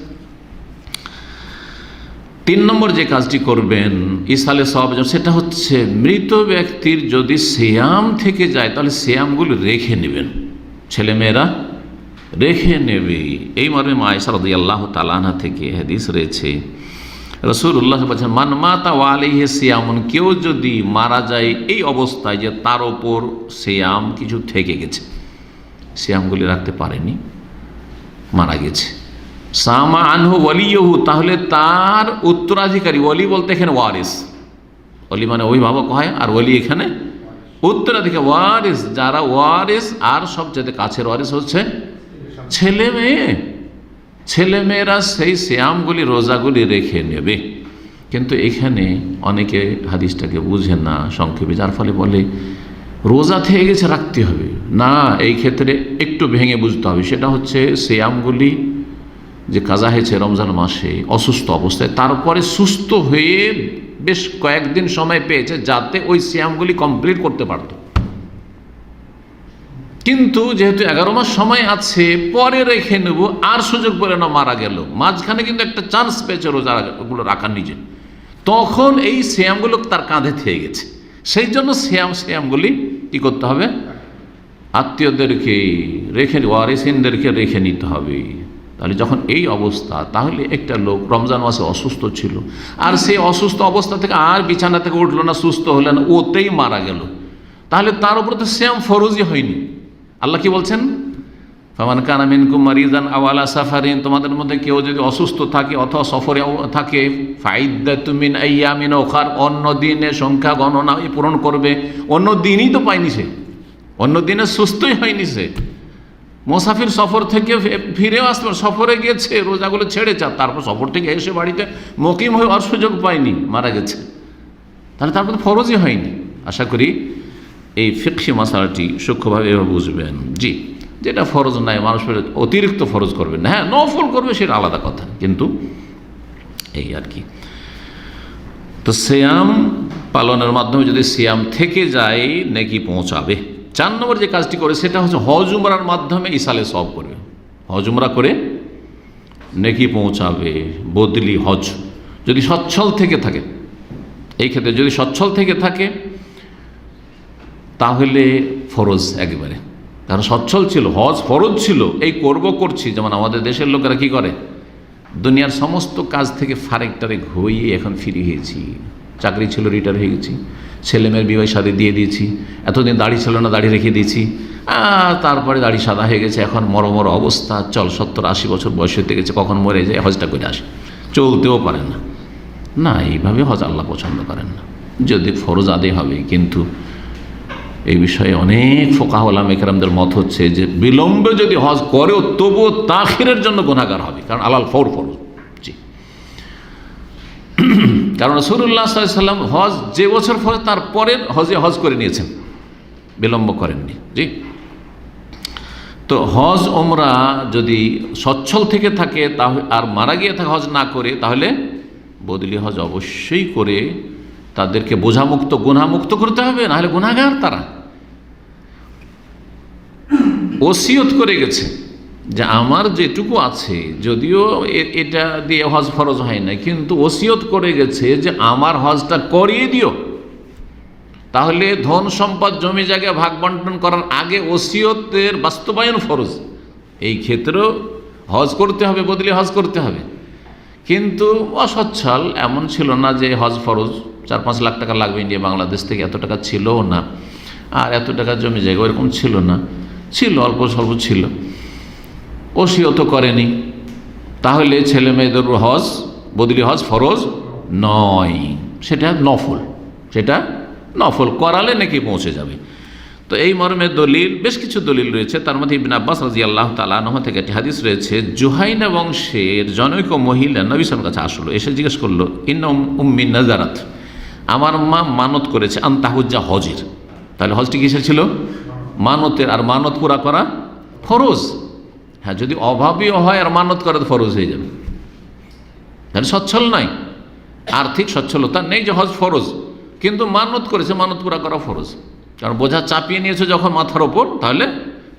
3 নম্বর যে কাজটি করবেন ইসালে সওয়াব, সেটা হচ্ছে মৃত ব্যক্তির যদি সিয়াম থেকে যায়, তাহলে সিয়ামগুলো রেখে নেবেন, ছেলেমেয়েরা রেখে নেবে। এই মর্মে আয়েশা রাদিয়াল্লাহু তাআলা আনহা থেকে হাদিস রয়েছে, রাসূলুল্লাহ বলেছেন, মান মাতা ওয়া আলাইহি সিয়ামুন, কেউ যদি মারা যায় এই অবস্থায় যে তার ওপর সিয়াম কিছু থেকে গেছে, সিয়ামগুলি রাখতে পারেনি, মারা গেছে, সামা আনহু ওয়ালিয়হু, তাহলে তার উত্তরাধিকারী, ওয়ালি বলতে এখানে ওয়ারিস, ওয়ালি মানে অভিভাবক হয়, আর ওয়ালি এখানে উত্তরাধিকারী, ওয়ারিস, যারা ওয়ারিস, আর সবচেয়ে কাছের ওয়ারিস হচ্ছে ছেলে মেয়ে। ছেলেমেয়েরা সেই সিয়ামগুলি, রোজাগুলি রেখে নেবে। কিন্তু এখানে অনেকে হাদিসটাকে বুঝে না সংক্ষেপে, যার ফলে বলে রোজা থেকে গেছে রাখতে হবে না। এই ক্ষেত্রে একটু ভেঙে বুঝতে হবে। সেটা হচ্ছে সিয়ামগুলি যে কাজা হয়েছে রমজান মাসে অসুস্থ অবস্থায়, তারপরে সুস্থ হয়ে বেশ কয়েকদিন সময় পেয়েছে যাতে ওই সিয়ামগুলি কমপ্লিট করতে পারত। কিন্তু যেহেতু 11 মাস সময় আছে, পরে রেখে নেব, আর সুযোগ বলে না, মারা গেল, মাঝখানে কিন্তু একটা চান্স পেয়েছে রোজাগুলো রাখার নিজে, তখন এই সিয়ামগুলো তার কাঁধে থেকে গেছে। সেই জন্য সিয়ামগুলি কী করতে হবে? আত্মীয়দেরকে রেখে, ওয়ারিসিনদেরকে রেখে নিতে হবে। তাহলে যখন এই অবস্থা, তাহলে একটা লোক রমজান মাসে অসুস্থ ছিল, আর সেই অসুস্থ অবস্থা থেকে আর বিছানা থেকে উঠলো না, সুস্থ হলো না, ওতেই মারা গেল, তাহলে তার উপর তো সিয়াম ফরজই হয়নি। আল্লাহ কি বলছেন? ফামান কানা মিনকুম মারিদান আও আলা সাফারিন, তোমাদের মধ্যে কেউ যদি অসুস্থ থাকে অথবা সফরে থাকে, ফাইদ্দাতুম মিন আইয়ামিন উখার, অন্য দিনের সংখ্যা গণনা পূরণ করবে। অন্য দিনই তো পায়নি সে, অন্য দিনে সুস্থই হয়নি সে, মুসাফির সফর থেকে ফিরেও আসতে পারে, সফরে গেছে, রোজাগুলো ছেড়েছে, তারপর সফর থেকে এসে বাড়িতে মুকিম হয়ে আর সুযোগ পায়নি, মারা গেছে, তাহলে তারপর তো ফরজই হয়নি। আশা করি এই ফিকহি মাসালাটি সূক্ষ্মভাবে এভাবে বুঝবেন। জি, যেটা ফরজ নাই মানুষের অতিরিক্ত ফরজ করবে না, হ্যাঁ নফল করবে সেটা আলাদা কথা, কিন্তু এই আর কি। তো সিয়াম পালনের মাধ্যমে যদি সিয়াম থেকে যায় নেকি পৌঁছাবে। 4 নম্বর যে কাজটি করে সেটা হচ্ছে হজ উমরার মাধ্যমে ইসালে সওয়াব করবে, হজ উমরা করে নেকি পৌঁছাবে। বদলি হজ যদি সচ্ছল থেকে থাকে, এই ক্ষেত্রে যদি সচ্ছল থেকে থাকে তাহলে ফরজ একেবারে, কারণ সচ্ছল ছিল, হজ ফরজ ছিল, এই করছি। যেমন আমাদের দেশের লোকেরা কি করে, দুনিয়ার সমস্ত কাজ থেকে ফারেক হয়ে এখন ফ্রি হয়েছি, চাকরি ছিল রিটায়ার হয়ে গেছি, ছেলেমেয়ের বিবাহ শাদী দিয়ে দিয়েছি, এতদিন দাড়ি ছিল না দাড়ি রেখে দিয়েছি, তারপরে দাড়ি সাদা হয়ে গেছে, এখন মরমর অবস্থা, চল 70-80 বছর বয়স হতে গেছে, কখন মরে যায়, হজটা করে আসে, চলতেও পারে না। না, এইভাবে হজ আল্লাহ পছন্দ করেন না, যদি ফরজ আদায় হবে। কিন্তু এই বিষয়ে অনেক ফুকাহা উলামা কেরামদের মত হচ্ছে যে বিলম্বে যদি হজ করেও তবুও তাখিরের জন্য গুনাহগার হবে, কারণ আলাল ফরজ। জি, কারণ রাসূলুল্লাহ সাল্লাল্লাহু আলাইহি ওয়াসাল্লাম হজ যে বছর ফরজ তার পরের হজ করে নিয়েছেন, বিলম্ব করেননি। জি, তো হজ ওমরা যদি সচ্ছল থেকে থাকে তাহলে আর মারা গিয়ে থাকে হজ না করে, তাহলে বদলি হজ অবশ্যই করে তাদেরকে বোঝামুক্ত গুনাহমুক্ত করতে হবে, নাহলে গুনাহগার তারা। ওসিয়ত করে গেছে যে আমার যেটুকু আছে, যদিও এটা দিয়ে হজ ফরজ হয় না, কিন্তু ওসিয়ত করে গেছে যে আমার হজটা করিয়ে দিও। তাহলে ধন সম্পদ জমি জায়গা ভাগ বন্টন করার আগে ওসিয়তের বাস্তবায়ন ফরজ। এই ক্ষেত্রেও হজ করতে হবে, বদলি হজ করতে হবে। কিন্তু অসচ্ছল এমন ছিল না যে হজ ফরজ, 4-5 লাখ টাকা লাগবে ইন্ডিয়া বাংলাদেশ থেকে, এত টাকা ছিল না, আর এত টাকা জমি জায়গা এরকম ছিল না, ছিল অল্প স্বল্প ছিল, ওসিয়ত করেনি, তাহলে ছেলে মেয়েদের হজ বদলি হজ ফরজ নয়, সেটা নফল, সেটা নফল করালে নাকি পৌঁছে যাবে। তো এই মর্মে দলিল, বেশ কিছু দলিল রয়েছে, তার মধ্যে ইবনে আব্বাস রাদিয়াল্লাহু তাআলা আনহু থেকে একটি হাদিস রয়েছে। জুহাইনা বংশের জনৈক মহিলা নবী সাল্লাল্লাহু আলাইহি ওয়াসাল্লামের কাছে আসলো, এসে জিজ্ঞেস করলো, ইন্না উম্মি নাযারাত, আমার মা মানত করেছে আনতাহুজ্জা হজের। তাহলে হজটি কিসের ছিল? মানতের। আর মানত পুরা করা ফরজ। হ্যাঁ, যদি অভাবীও হয় আর মানত করা তো ফরজ হয়ে যাবে। তাহলে সচ্ছল নাই, আর্থিক সচ্ছলতা নেই যে হজ ফরজ, কিন্তু মানত করেছে, মানত পুরা করা ফরজ। কারণ বোঝা চাপিয়ে নিয়েছে যখন মাথার ওপর, তাহলে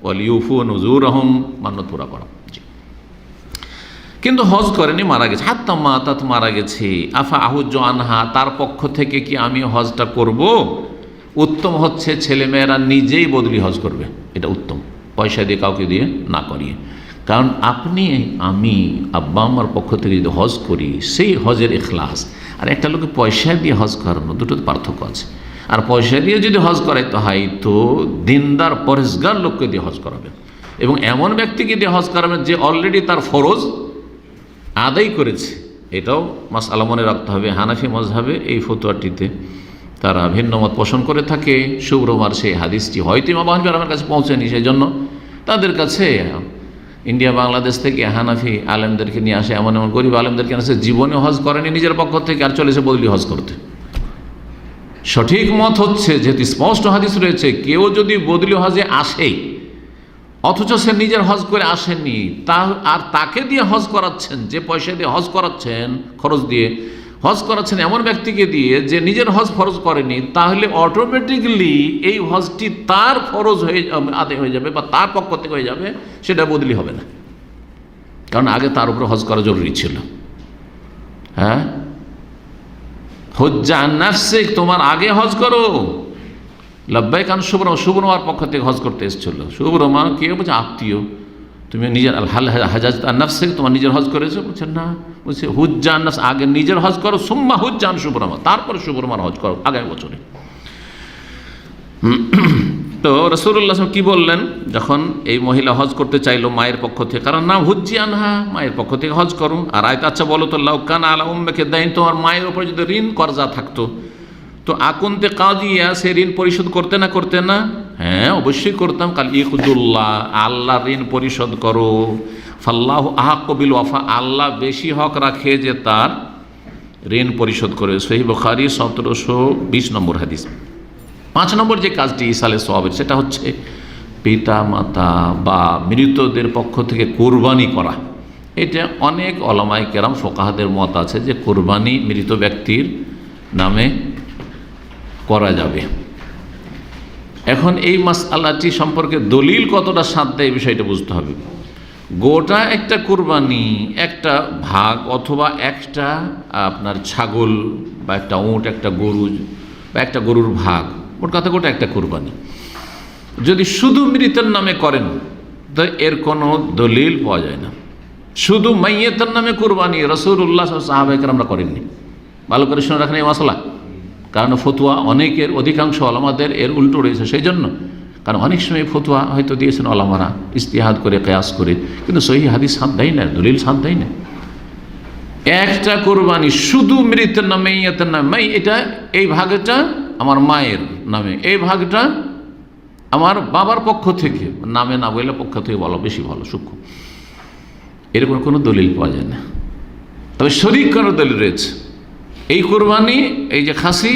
ওয়ালিউফু নুজুরহুম, মানত পুরা করা। কিন্তু হজ করেনি, মারা গেছে, হাত্তা মাতাত, মারা গেছে। আফা আহুজ্জু আনহা, তার পক্ষ থেকে কি আমি হজটা করব? উত্তম হচ্ছে ছেলেমেয়েরা নিজেই বদলি হজ করবে, এটা উত্তম, পয়সা দিয়ে কাউকে দিয়ে না করিয়ে। কারণ আপনি আমি আব্বা আম্মার পক্ষ থেকে যদি হজ করি, সেই হজের ইখলাস, আর একটা লোকে পয়সা দিয়ে হজ করানো, দুটোতে পার্থক্য আছে। আর পয়সা দিয়ে যদি হজ করাইতে হয় তো দিনদার পরেশগার লোককে দিয়ে হজ করাবেন, এবং এমন ব্যক্তিকে দিয়ে হজ করাবেন যে অলরেডি তার ফরজ আদায় করেছে। এটাও মাসআলা মনে রাখতে হবে। হানাফি মযহাবে এই ফতোয়াটিতে তারা ভিন্ন মত পোষণ করে থাকে। শুভ্রমার সেই হাদিসটি হয়তো ইমাম আবু হানিফার কাছে পৌঁছেনি, সেই জন্য তাদের কাছে ইন্ডিয়া বাংলাদেশ থেকে হানাফি আলেমদেরকে নিয়ে আসে, এমন এমন গরিব আলেমদেরকে নিয়ে আসে, জীবনে হজ করেনি নিজের পক্ষ থেকে, আর চলেছে বদলি হজ করতে। সঠিক মত হচ্ছে, যেহেতু স্পষ্ট হাদিস রয়েছে, কেউ যদি বদলি হজে আসে অথচ সে নিজের হজ করে আসেনি, আর তাকে দিয়ে হজ করাচ্ছেন, যে পয়সা দিয়ে হজ করাচ্ছেন, খরচ দিয়ে হজ করাচ্ছেন এমন ব্যক্তিকে দিয়ে যে নিজের হজ ফরজ করেনি, তাহলে অটোমেটিকলি এই হজটি তার ফরজ হয়ে আদায় হয়ে যাবে, বা তার পক্ষ থেকে হয়ে যাবে, সেটা বদলি হবে না। কারণ আগে তার উপরে হজ করা জরুরি ছিল। হ্যাঁ, হজ্জা আন নাফসিক, তোমার আগে হজ করো। লাব্বাইক আন শুভ্রমার পক্ষ থেকে হজ করতে এসেছিল। শুভ্রমা কে? বলছে আত্মীয়। তুমি নিজের হাজাজ আন নাফসিক, তোমার নিজের হজ করেছো? বলছে না। বলছে হুজ্জা আন নাফস, আগে নিজের হজ করো, সুম্মা হুজ্জা আন শুভ্রমা, তারপরে শুভ্রমার হজ করো আগামী বছরে। তো রাসূলুল্লাহ কি বললেন যখন এই মহিলা হজ করতে চাইলো মায়ের পক্ষ থেকে? কারণ নাম হুজ্জি আনহা, মায়ের পক্ষ থেকে হজ করো। আর আয়াত, আচ্ছা বলো তো, লাউ কানা আলা উম্মিকি দাইন, তোমার মায়ের উপর যদি ঋণ কর্জা থাকতো, তো আকুনতে কাজিয়া, সে ঋণ পরিশোধ করতে না হ্যাঁ অবশ্যই করতাম। কাল ইকুদুল্লাহ, আল্লাহ ঋণ পরিশোধ করো। ফাল্লাহু আহাক্কু বিল ওয়াফা, আল্লাহ বেশি হক রাখে যে তার ঋণ পরিশোধ করে। সহিহ বুখারী 1720 নম্বর হাদিস। 5 নম্বর যে কাজটি ইসালে সওয়াবের, সেটা হচ্ছে পিতা মাতা বা মৃতদের পক্ষ থেকে কোরবানি করা। এটা অনেক ওলামায়ে কেরাম ফোকাহাদের মত আছে যে কোরবানি মৃত ব্যক্তির নামে করা যাবে। এখন এই মাসআলাটি সম্পর্কে দলিল কতটা সাধ্য দেয় এই বিষয়টা বুঝতে হবে। গোটা একটা কোরবানি, একটা ভাগ অথবা একটা আপনার ছাগল বা একটা উট, একটা গরু বা একটা গরুর ভাগ, মোট কথা গোটা একটা কোরবানি যদি শুধু মৃতের নামে করেন তো এর কোনো দলিল পাওয়া যায় না। শুধু মাইয়েতের নামে কোরবানি রাসূলুল্লাহ সাহাবায়ে কেরামরা করেননি। ভালো করে শুনে রাখেন এই মাসলা, কারণ ফতুয়া অনেকের, অধিকাংশ ওলামাদের এর উল্টো রয়েছে। সেই জন্য, কারণ অনেক সময় ফতুয়া হয়তো দিয়েছেন ওলামারা ইজতিহাদ করে, কিয়াস করে, কিন্তু সহিহ হাদিস সাথ দেয় না, দলিল সাথ দেয় না। একটা কোরবানি শুধু মৃতের নামে, মাইয়েতের নামে, এটা এই ভাগটা আমার মায়ের নামে, এই ভাগটা আমার বাবার পক্ষ থেকে, নামে না বললে পক্ষ থেকে বলা বেশি ভালো, সূক্ষ্ম, এরকম কোনো দলিল পাওয়া যায় না। তবে শরীক করার দলিল রয়েছে। এই কোরবানি, এই যে খাসি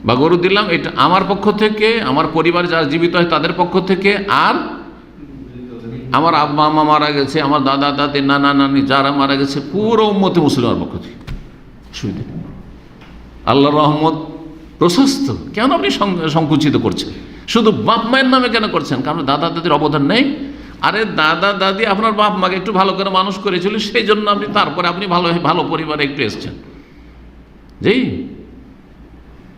বা গরু দিলাম, এটা আমার পক্ষ থেকে, আমার পরিবার যারা জীবিত হয় তাদের পক্ষ থেকে, আর আমার আব্বা আম্মা মারা গেছে, আমার দাদা দাদি, নানা নানি যারা মারা গেছে, পুরো উম্মতে মুসলিমের পক্ষ থেকে। সুবিধা, আল্লাহর রহমত প্রশস্ত। কেন আপনি সংকুচিত করছেন? শুধু বাপ মায়ের নামে কেন করছেন? কারণ দাদা দাদির অবদান নেই? আরে দাদা দাদি আপনার বাপ মাকে একটু ভালো করে মানুষ করেছিল, সেই জন্য আপনি তারপরে আপনি ভালো পরিবারে একটু এসছেন। জি,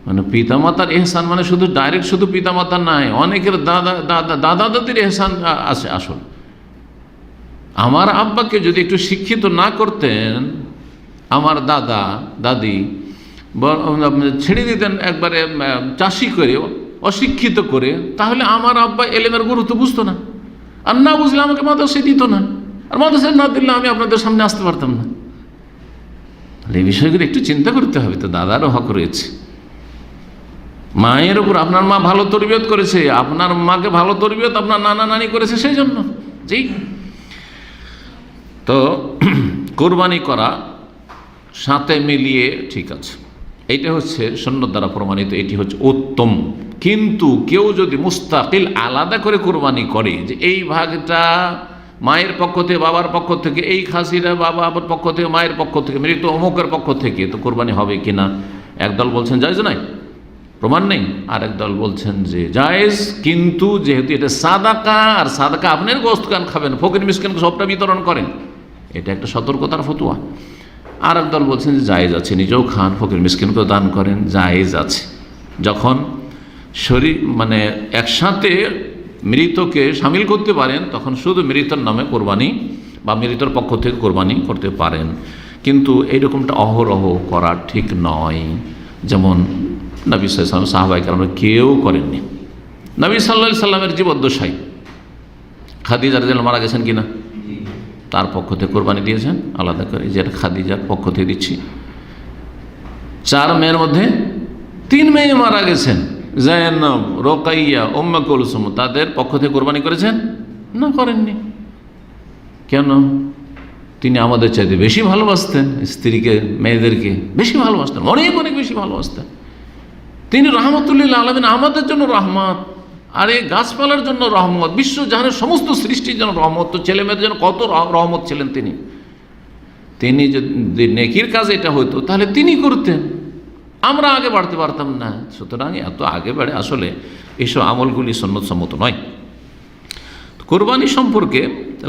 মানে পিতামাতার এহসান মানে শুধু ডাইরেক্ট শুধু পিতামাতার নাই, অনেকের দাদা দাদির এহসান আছে। আসল আমার আব্বাকে যদি একটু শিক্ষিত না করতেন, আমার দাদা দাদি ছেড়ে দিতেন একবারে চাষি করে, অশিক্ষিত করে, তাহলে আমার আব্বা এলেমের গুরুত্ব বুঝতো না, আর না বুঝলে আমাকে মাদ্রাসায় দিত না, আর মাদ্রাসায় না দিলে আমি আপনাদের সামনে আসতে পারতাম না। এই বিষয়গুলো একটু চিন্তা করতে হবে। তো দাদারও হক রয়েছে। মায়ের উপর আপনার মা ভালো তরবিয়ত করেছে, আপনার মাকে ভালো তরবিয়ত আপনার নানা নানি করেছে, সেই জন্য। জি, তো কোরবানি করা সাথে মিলিয়ে ঠিক আছে, এইটা হচ্ছে সুন্নাত দ্বারা প্রমাণিত, এটি হচ্ছে উত্তম। কিন্তু কেউ যদি মুস্তাকিল আলাদা করে কোরবানি করে, যে এই ভাগটা মায়ের পক্ষ থেকে, বাবার পক্ষ থেকে, এই খাসিটা বাবার পক্ষ থেকে, মায়ের পক্ষ থেকে, মৃত অমুকের পক্ষ থেকে, তো কোরবানি হবে কিনা? একদল বলছেন জায়েজ নাই, প্রমাণ নেই। আর একদল বলছেন যে জায়েজ, কিন্তু যেহেতু এটা সাদাকা, আর সাদাকা আপনার গোশত কান খাবেন, ফকির মিসকিনকে সবটা বিতরণ করেন, এটা একটা সতর্কতার ফতোয়া। আর একদল বলছেন যে জায়েজ আছে, নিজেও খান, ফকির মিসকিনকেও দান করেন, জায়েজ আছে। যখন শরীর মানে একসাথে মৃতকে সামিল করতে পারেন, তখন শুধু মৃতের নামে কোরবানি বা মৃতের পক্ষ থেকে কোরবানি করতে পারেন। কিন্তু এইরকমটা অহরহ করা ঠিক নয়। যেমন নবী সাল্লাল্লাহু আলাইহি ওয়াসাল্লাম, সাহাবায়ে কেরামরা কেউ করেননি। নবী সাল্লাল্লাহু আলাইহি সাল্লামের জীবদ্দশায় খাদিজা রাদিয়াল্লাহু মারা গেছেন কিনা, তার পক্ষ থেকে কোরবানি দিয়েছেন আলাদা করে, যে খাদিজার পক্ষ থেকে দিচ্ছি। 4 মেয়ের মধ্যে 3 মেয়ে মারা গেছেন, যায়েনব, রোকাইয়া, উম্মে কুলসুম, তাদের পক্ষ থেকে কোরবানি করেছেন না? করেননি। কেন? তিনি আমাদের চাইতে বেশি ভালোবাসতেন স্ত্রীকে, মেয়েদেরকে বেশি ভালোবাসতেন, অনেক অনেক বেশি ভালোবাসতেন। তিনি রাহমাতুল আলামিন, আমাদের জন্য রহমত, আর এই গাছপালার জন্য রহমত, বিশ্ব জাহানের সমস্ত সৃষ্টির জন্য রহমত, তো ছেলে মেয়েদের জন্য কত রহমত ছিলেন তিনি। তিনি যদি নেকির কাজ এটা হতো তাহলে তিনি করতেন, আমরা আগে বাড়তে পারতাম না। সুতরাং এত আগে বাড়ে আসলে এইসব আমলগুলি সুন্নত সম্মত নয়। কোরবানি সম্পর্কে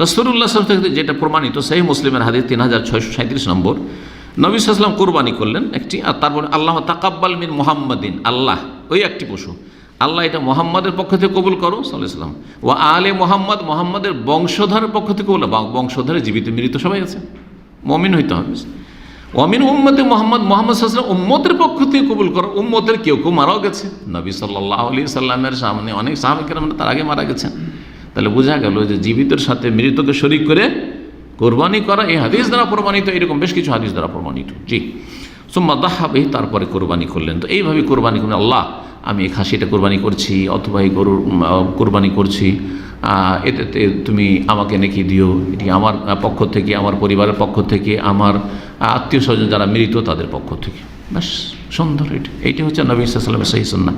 রাসূলুল্লাহ সাল্লাল্লাহু আলাইহি ওয়াসাল্লাম যেটা প্রমাণিত, সহিহ মুসলিমের হাদিস 3637 নম্বর, নবী সাল্লাল্লাহু আলাইহি ওয়াসাল্লাম কোরবানি করলেন একটি, আর তারপর আল্লাহ তাকাব্বাল মিন মুহাম্মাদিন, আল্লাহ ওই একটি পশু, আল্লাহ এটা মুহাম্মাদের পক্ষ থেকে কবুল করো সাল্লাল্লাহু আলাইহি ওয়াসাল্লাম, ওয়া আলে মুহাম্মদ, মুহাম্মাদের বংশধরের পক্ষ থেকে বলে, বংশধরে জীবিত মৃত সবাই আছে, মুমিন হইতে হবে। ওয়ামিন উম্মতে মুহাম্মদ, মুহাম্মদ সাল্লাল্লাহু আলাইহি ওয়াসাল্লাম উম্মতের পক্ষ থেকে কবুল করো। উম্মতের কেউ কেউ মারাও গেছে, নবী সাল্লাল্লাহু আলাইহি সাল্লামের সামনে অনেক সাহাবায়ে কেরাম তার আগে মারা গেছেন। তাহলে বোঝা গেল যে জীবিতের সাথে মৃতকে শরীক করে কোরবানি করা এই হাদিস দ্বারা প্রমাণিত, এরকম বেশ কিছু হাদিস দ্বারা প্রমাণিত। জি, সুম্মা দাহা বিহি, তারপরে কোরবানি করলেন। তো এইভাবে কোরবানি করলেন, আল্লাহ আমি এই খাসিটা কোরবানি করছি অথবা এই গরুর কোরবানি করছি, এতে তুমি আমাকে নেকি দিও, এটি আমার পক্ষ থেকে, আমার পরিবারের পক্ষ থেকে, আমার আত্মীয় স্বজন যারা মৃত তাদের পক্ষ থেকে। ব্যাস, সুন্দর। এইটি হচ্ছে নবী সাল্লাল্লাহু আলাইহি ওয়াসাল্লামের সহিহ সুন্নাহ।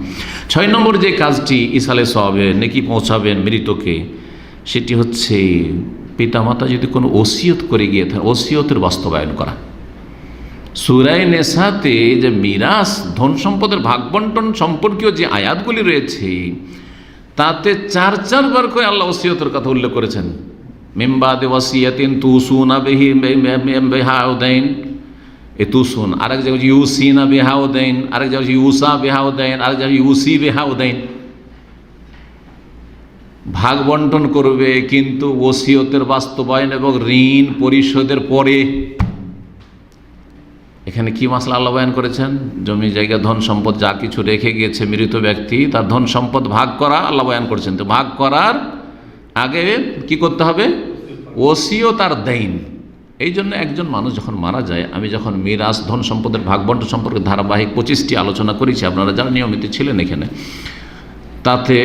6 নম্বর যে কাজটি ইসালে সওয়াবে নেকি পৌঁছাবেন মৃতকে, সেটি হচ্ছে পিতামাতা যদি কোনো ওসিয়ত করে গিয়ে থাকে, ওসিয়তের বাস্তবায়ন করা। সূরা নেসাতে যে মিরাস, ধন সম্পদের ভাগ বন্টন সম্পর্কীয় যে আয়াতগুলি রয়েছে, তাতে 4 বার করে আল্লাহ ওসিয়তের কথা উল্লেখ করেছেন। মিন বাদি ওয়াসিয়াতিন তুসুনা বিহি বিহাউদাইন, এ তুসুন, আরেক জায়গায় ইউসিনা বিহাউদাইন, আরেক জায়গায় ইউসা বিহাউদাইন, আরেক জায়গায় ইউসি বিহাউদাইন। ভাগ বন্টন করবে, কিন্তু ওসিয়তের বাস্তবায়ন এবং ঋণ পরিশোধের পরে। এখানে কি মাসলা আল্লাহ বয়ান করেছেন? জমি জায়গা ধন সম্পদ যা কিছু রেখে গিয়েছে মৃত ব্যক্তি, তার ধন সম্পদ ভাগ করা আল্লাহ বয়ান করেছেন। তো ভাগ করার আগে কি করতে হবে? ওসিয়ত আর দাইন। এই জন্য একজন মানুষ যখন মারা যায়, আমি যখন মিরাস ধন সম্পদের ভাগ বন্টন সম্পর্কে ধারাবাহিক 25টি আলোচনা করেছি, আপনারা যারা নিয়মিত ছিলেন এখানে, তাতে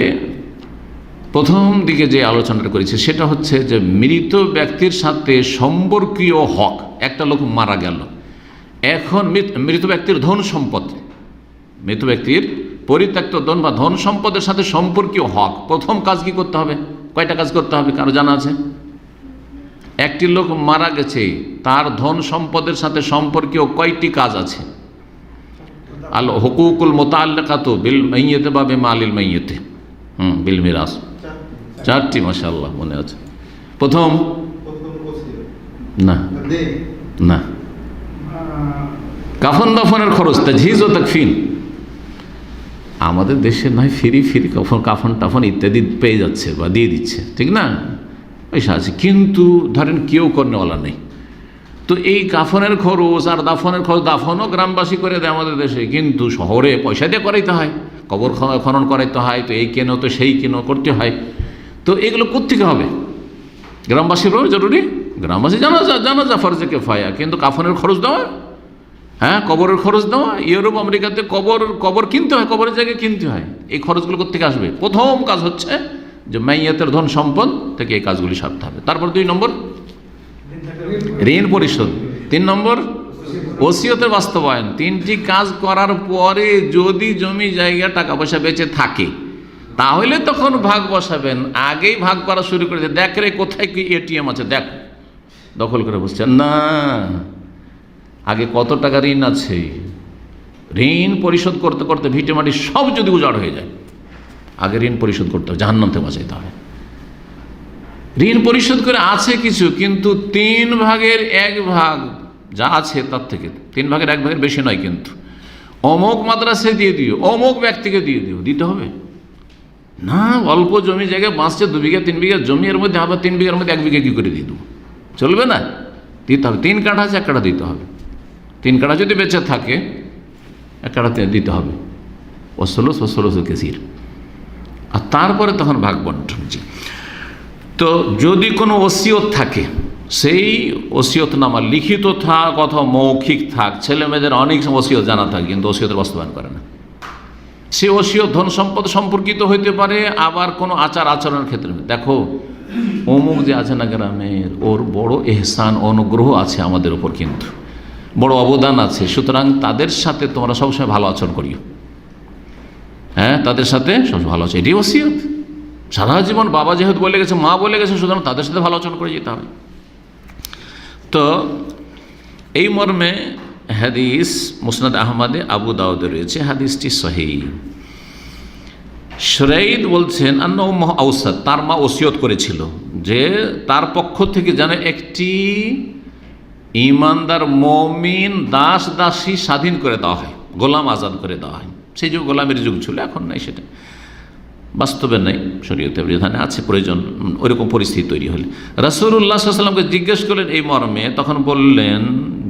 প্রথম দিকে যে আলোচনাটা করেছি সেটা হচ্ছে যে মৃত ব্যক্তির সাথে সম্পর্কীয় হক। একটা লোক মারা গেল, এখন মৃত ব্যক্তির ধন সম্পদ, মৃত ব্যক্তির পরিত্যক্ত ধন বা ধন সম্পদের সাথে সম্পর্কীয় হক, প্রথম কাজ কি করতে হবে? কয়টা কাজ করতে হবে কারো জানা আছে? একটি লোক মারা গেছে, তার ধন সম্পদের সাথে সম্পর্কীয় কয়টি কাজ আছে? আল হুকুকুল মুতাআল্লিকাতু বিল মাইয়িতি বা বিমালিল মাইয়িতি, বিল মিরাস। 4টি, মাশাআল্লাহ, মনে আছে। প্রথম না না কাফন দাফনের খরচ, তাজহিজ ও তাকফিন। আমাদের দেশে নয় ফ্রি কাফন টাফন ইত্যাদি পেয়ে যাচ্ছে বা দিয়ে দিচ্ছে, ঠিক না, পয়সা আছে, কিন্তু ধরেন কেউ কর্নেওয়ালা নেই। তো এই কাফনের খরচ আর দাফনের খরচ, দাফনও গ্রামবাসী করে দেয় আমাদের দেশে, কিন্তু শহরে পয়সা দিয়ে করাইতে হয়, কবর খনন করাইতে হয়, তো এই কেন তো সেই কেন করতে হয়। তো এগুলো কোত্থেকে হবে? গ্রামবাসীরও জরুরি, গ্রামবাসী জানাজা ফরজে কিফায়া, কিন্তু কাফনের খরচ দেওয়া, হ্যাঁ, কবরের খরচ দেওয়া। ইউরোপ আমেরিকাতে কবর কিনতে হয়, কবরের জায়গায় কিনতে হয়। এই খরচগুলো কোত্থেকে আসবে? প্রথম কাজ হচ্ছে যে মাইয়াতের ধন সম্পদ থেকে এই কাজগুলি সারতে হবে। তারপর 2 নম্বর ঋণ পরিশোধ, 3 নম্বর ওসিয়তের বাস্তবায়ন। 3টি কাজ করার পরে যদি জমি জায়গা টাকা পয়সা বেঁচে থাকে, তাহলে তখন ভাগ বসাবেন। আগেই ভাগ করা শুরু করে দেয়, দেখ রে কোথায় কি এটিএম আছে, দেখ, দখল করে বসছেন না। আগে কত টাকা ঋণ আছে, ঋণ পরিশোধ করতে করতে ভিটে মাটি সব যদি উজাড় হয়ে যায়, আগে ঋণ পরিশোধ করতে হবে, জাহান্নাম থেকে বাঁচাইতে হবে। ঋণ পরিশোধ করে আছে কিছু, কিন্তু 3 ভাগের 1 ভাগ যা আছে তার থেকে 3 ভাগের 1 ভাগের বেশি নয়, কিন্তু অমুক মাদ্রাসায় দিয়ে দিও, অমুক ব্যক্তিকে দিয়ে দিও, দিতে হবে না। অল্প জমি জায়গায় বাঁচছে 2 বিঘা 3 বিঘা জমি, এর মধ্যে আবার 3 বিঘার মধ্যে 1 বিঘা কি করে দিয়ে দেবো? চলবে না, দিতে হবে। 3 কাঠা আছে, 1 কাঠা দিতে হবে। 3 কাঠা যদি বেঁচে থাকে, 1 কাঠা দিতে হবে। ওসলস কেসির। আর তারপরে তখন ভাগ বন্টন। তো যদি কোনো ওসিয়ত থাকে, সেই ওসিয়তনামা লিখিত থাক অথবা মৌখিক থাক, ছেলে মেয়েদের অনেক ওসিয়ত জানা থাকে, কিন্তু ওসিয়তের বাস্তবায়ন করে না। সে ওসিয়ত ধন সম্পদ সম্পর্কিত হইতে পারে, আবার কোনো আচার আচরণের ক্ষেত্রে। দেখো, অমুক যে আছে না গ্রামের, ওর বড় এহসান অনুগ্রহ আছে আমাদের ওপর, কিন্তু বড় অবদান আছে, সুতরাং তাদের সাথে তোমরা সবসময় ভালো আচরণ করিও। হ্যাঁ, তাদের সাথে সবসময় ভালো আছে, এটাই ওসিয়ত। সারা জীবন বাবা যেহেতু বলে গেছে, মা বলে গেছে, সুতরাং তাদের সাথে ভালো আচরণ করে যেতে হবে। তো এই মর্মে হাদিস মুসনাদ আহমদে, আবু দাউদে রয়েছে, হাদিসটি সহিহ। শুরাইদ বলছেন আন্নাহু আওসাদ, তার মা ওসিয়ত করেছিল যে তার পক্ষ থেকে যেন একটি ঈমানদার মুমিন দাস দাসী স্বাধীন করে দেওয়া হয়, গোলাম আজাদ করে দেওয়া হয়। সেই যুগ গোলামের যুগ ছিল, এখন নাই, সেটা বাস্তবে নাই, শরীয়তের বিধানে আছে, প্রয়োজন ওইরকম পরিস্থিতি তৈরি হলে। রাসূলুল্লাহ সাল্লাল্লাহু আলাইহি ওয়াসাল্লামকে জিজ্ঞেস করলেন এই মর্মে, তখন বললেন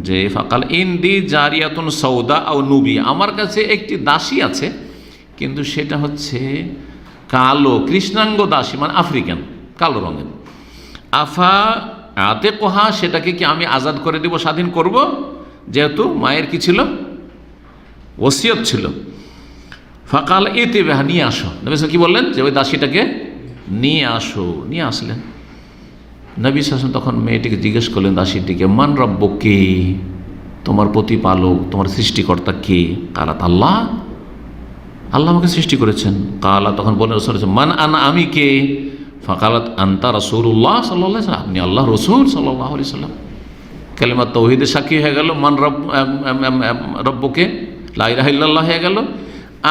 যে ফাকাল ইনদি জারিয়াতুন সৌদা আও নুবি, আমার কাছে একটি দাসী আছে, কিন্তু সেটা হচ্ছে কালো, কৃষ্ণাঙ্গ দাসী, মানে আফ্রিকান, কালো রঙের। আফা আতে কোহা, সেটাকে কি আমি আজাদ করে দেব, স্বাধীন করব? যেহেতু মায়ের কি ছিল, ওসিয়ত ছিল। ফাকাল এতে বেহা, নিয়ে আসো। নবী সাল্লাল্লাহু আলাইহি ওয়াসাল্লাম কি বললেন যে ওই দাসীটাকে নিয়ে আসো। নিয়ে আসলেন। নবী সাল্লাল্লাহু আলাইহি ওয়াসাল্লাম তখন মেয়েটিকে জিজ্ঞেস করলেন, দাসীটিকে, মান রব্বুক, কে তোমার প্রতিপালক, তোমার সৃষ্টিকর্তা কে? কালাত আল্লাহ, আল্লাহ আমাকে সৃষ্টি করেছেন। কালা, তখন বলেন রাসূল, মান আনা, আমি কে? ফাকালাত আনতা রাসূলুল্লাহ সাল্লাল্লাহু আলাইহি ওয়াসাল্লাম, আপনি আল্লাহ রসুল সাল্লাল্লাহু আলাইহি ওয়াসাল্লাম। কালিমা তাওহীদের সাক্ষী হয়ে গেল, মান রব্বুকে, লা ইলাহা ইল্লাল্লাহ হয়ে গেল,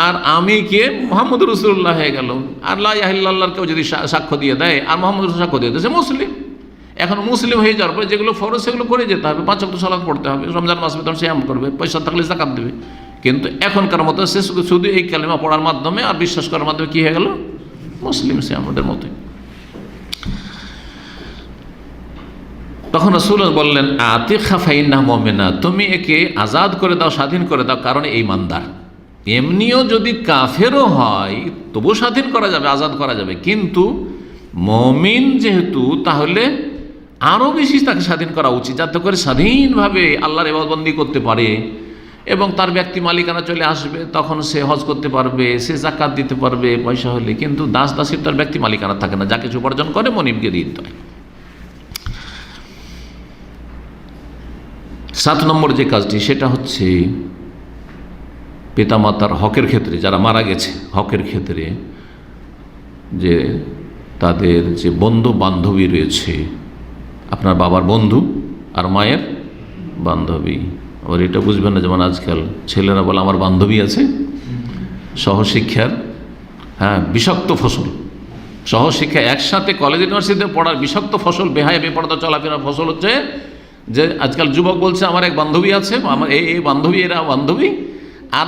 আর আমি কে মুহাম্মদ রাসূলুল্লাহ হয়ে গেল। আর লা ইলাহা ইল্লাল্লাহর কেউ যদি সাক্ষ্য দিয়ে দেয় আর মুহাম্মদ রাসূল সাক্ষ্য দিয়ে দেয়, সে মুসলিম। এখন মুসলিম হয়ে যাওয়ার পরে যেগুলো ফরজ সেগুলো করে যেতে হবে, 5 ওয়াক্ত সালাত পড়তে হবে, রমজান মাস বেতন সিয়াম করবে, পয়সা থাকলে যাকাত দেবে। কিন্তু এখনকার মতো সে শুধু এই কালিমা পড়ার মাধ্যমে আর বিশ্বাস করার মাধ্যমে কি হয়ে গেল? মুসলিম, সে আমাদের মতোই। তখন রাসূল বললেন, আতিকা ফাইন্নাহা মুমিনা, তুমি একে আজাদ করে দাও, স্বাধীন করে দাও, কারণ এই ইমানদার। এমনিও যদি কাফেরও হয় তবু স্বাধীন করা যাবে, আজাদ করা যাবে, কিন্তু মুমিন যেহেতু, তাহলে আরও বেশি তাকে স্বাধীন করা উচিত, যাতে করে স্বাধীনভাবে আল্লাহর ইবাদতবন্দি করতে পারে এবং তার ব্যক্তি মালিকানা চলে আসবে, তখন সে হজ করতে পারবে, সে যাকাত দিতে পারবে পয়সা হলে। কিন্তু দাস দাসীর তার ব্যক্তি মালিকানা থাকে না, যা কিছু উপার্জন করে মনিবকে দিয়ে দিতে হয়। 7 নম্বর যে কাজটি, সেটা হচ্ছে পিতামাতার হকের ক্ষেত্রে, যারা মারা গেছে হকের ক্ষেত্রে, যে তাদের যে বন্ধু বান্ধবী রয়েছে, আপনার বাবার বন্ধু আর মায়ের বান্ধবী। আবার এটা বুঝবেন না যেমন আজকাল ছেলেরা বলে আমার বান্ধবী আছে, সহশিক্ষার বিষাক্ত ফসল। সহশিক্ষা একসাথে কলেজ ইউনিভার্সিটিতে পড়ার বিষাক্ত ফসল, বেহায়া বেপরদা চলাফেরার ফসল হচ্ছে যে আজকাল যুবক বলছে আমার এক বান্ধবী আছে, আমার এই বান্ধবী, এরা বান্ধবী, আর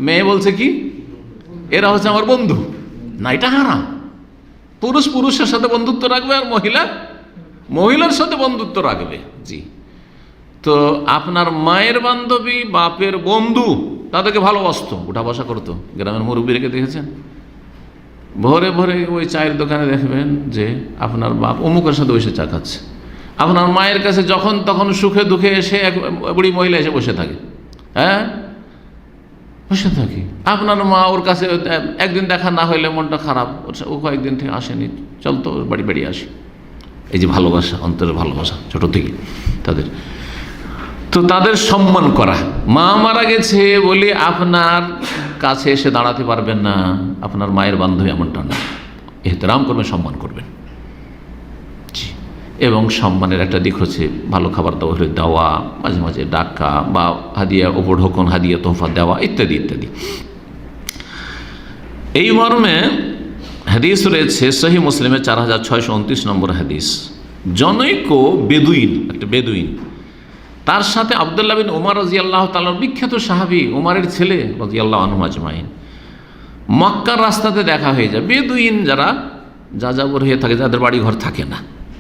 মেয়ে বলছে কি এরা হচ্ছে আমার বন্ধু। না, এটা হারাম। পুরুষ পুরুষের সাথে বন্ধুত্ব রাখবে আর মহিলা মহিলার সাথে বন্ধুত্ব রাখবে। জি, তো আপনার মায়ের বান্ধবী, বাপের বন্ধু, তাদেরকে ভালোবাসতো, উঠা বসা করতো। গ্রামের মুরব্বীকে দেখেছেন, ভোরে ভোরে ওই চায়ের দোকানে দেখবেন যে আপনার বাপ অমুকের সাথে বসে চা খাচ্ছে। আপনার মায়ের কাছে যখন তখন সুখে দুঃখে এসে এক বুড়ি মহিলা এসে বসে থাকে, বসে থাকি। আপনার মা ওর কাছে একদিন দেখা না হইলে মনটা খারাপ, ও কয়েকদিন থেকে আসেনি, চল তো বাড়ি বাড়ি আসি। এই যে ভালোবাসা, অন্তরের ভালোবাসা ছোট থেকে তাদের, তো তাদের সম্মান করা। মা মারা গেছে বলে আপনার কাছে এসে দাঁড়াতে পারবেন না আপনার মায়ের বান্ধবী, এমনটা না। এহতেরাম করবেন, সম্মান করবেন। জি, এবং সম্মানের একটা দিক হচ্ছে ভালো খাবার দাবার দেওয়া, মাঝে মাঝে ডাকা বা হাদিয়া, উপঢৌকন, হাদিয়া, তোহফা দেওয়া, ইত্যাদি ইত্যাদি। এই মর্মে হাদিস রয়েছে সহিহ মুসলিমে 4629 নম্বর হাদিস। জনৈক বেদুইন, একটা বেদুইন, তার সাথে আব্দুল্লাহ বিন উমর রাদিয়াল্লাহু তাআলা, বিখ্যাত সাহাবী, উমরের ছেলে রাদিয়াল্লাহু আনহু আজমাইন, মক্কার রাস্তাতে দেখা হয়ে যায়। বেদুইন যারা যাযাবর হয়ে থাকে, যাদের বাড়ি ঘর থাকে না,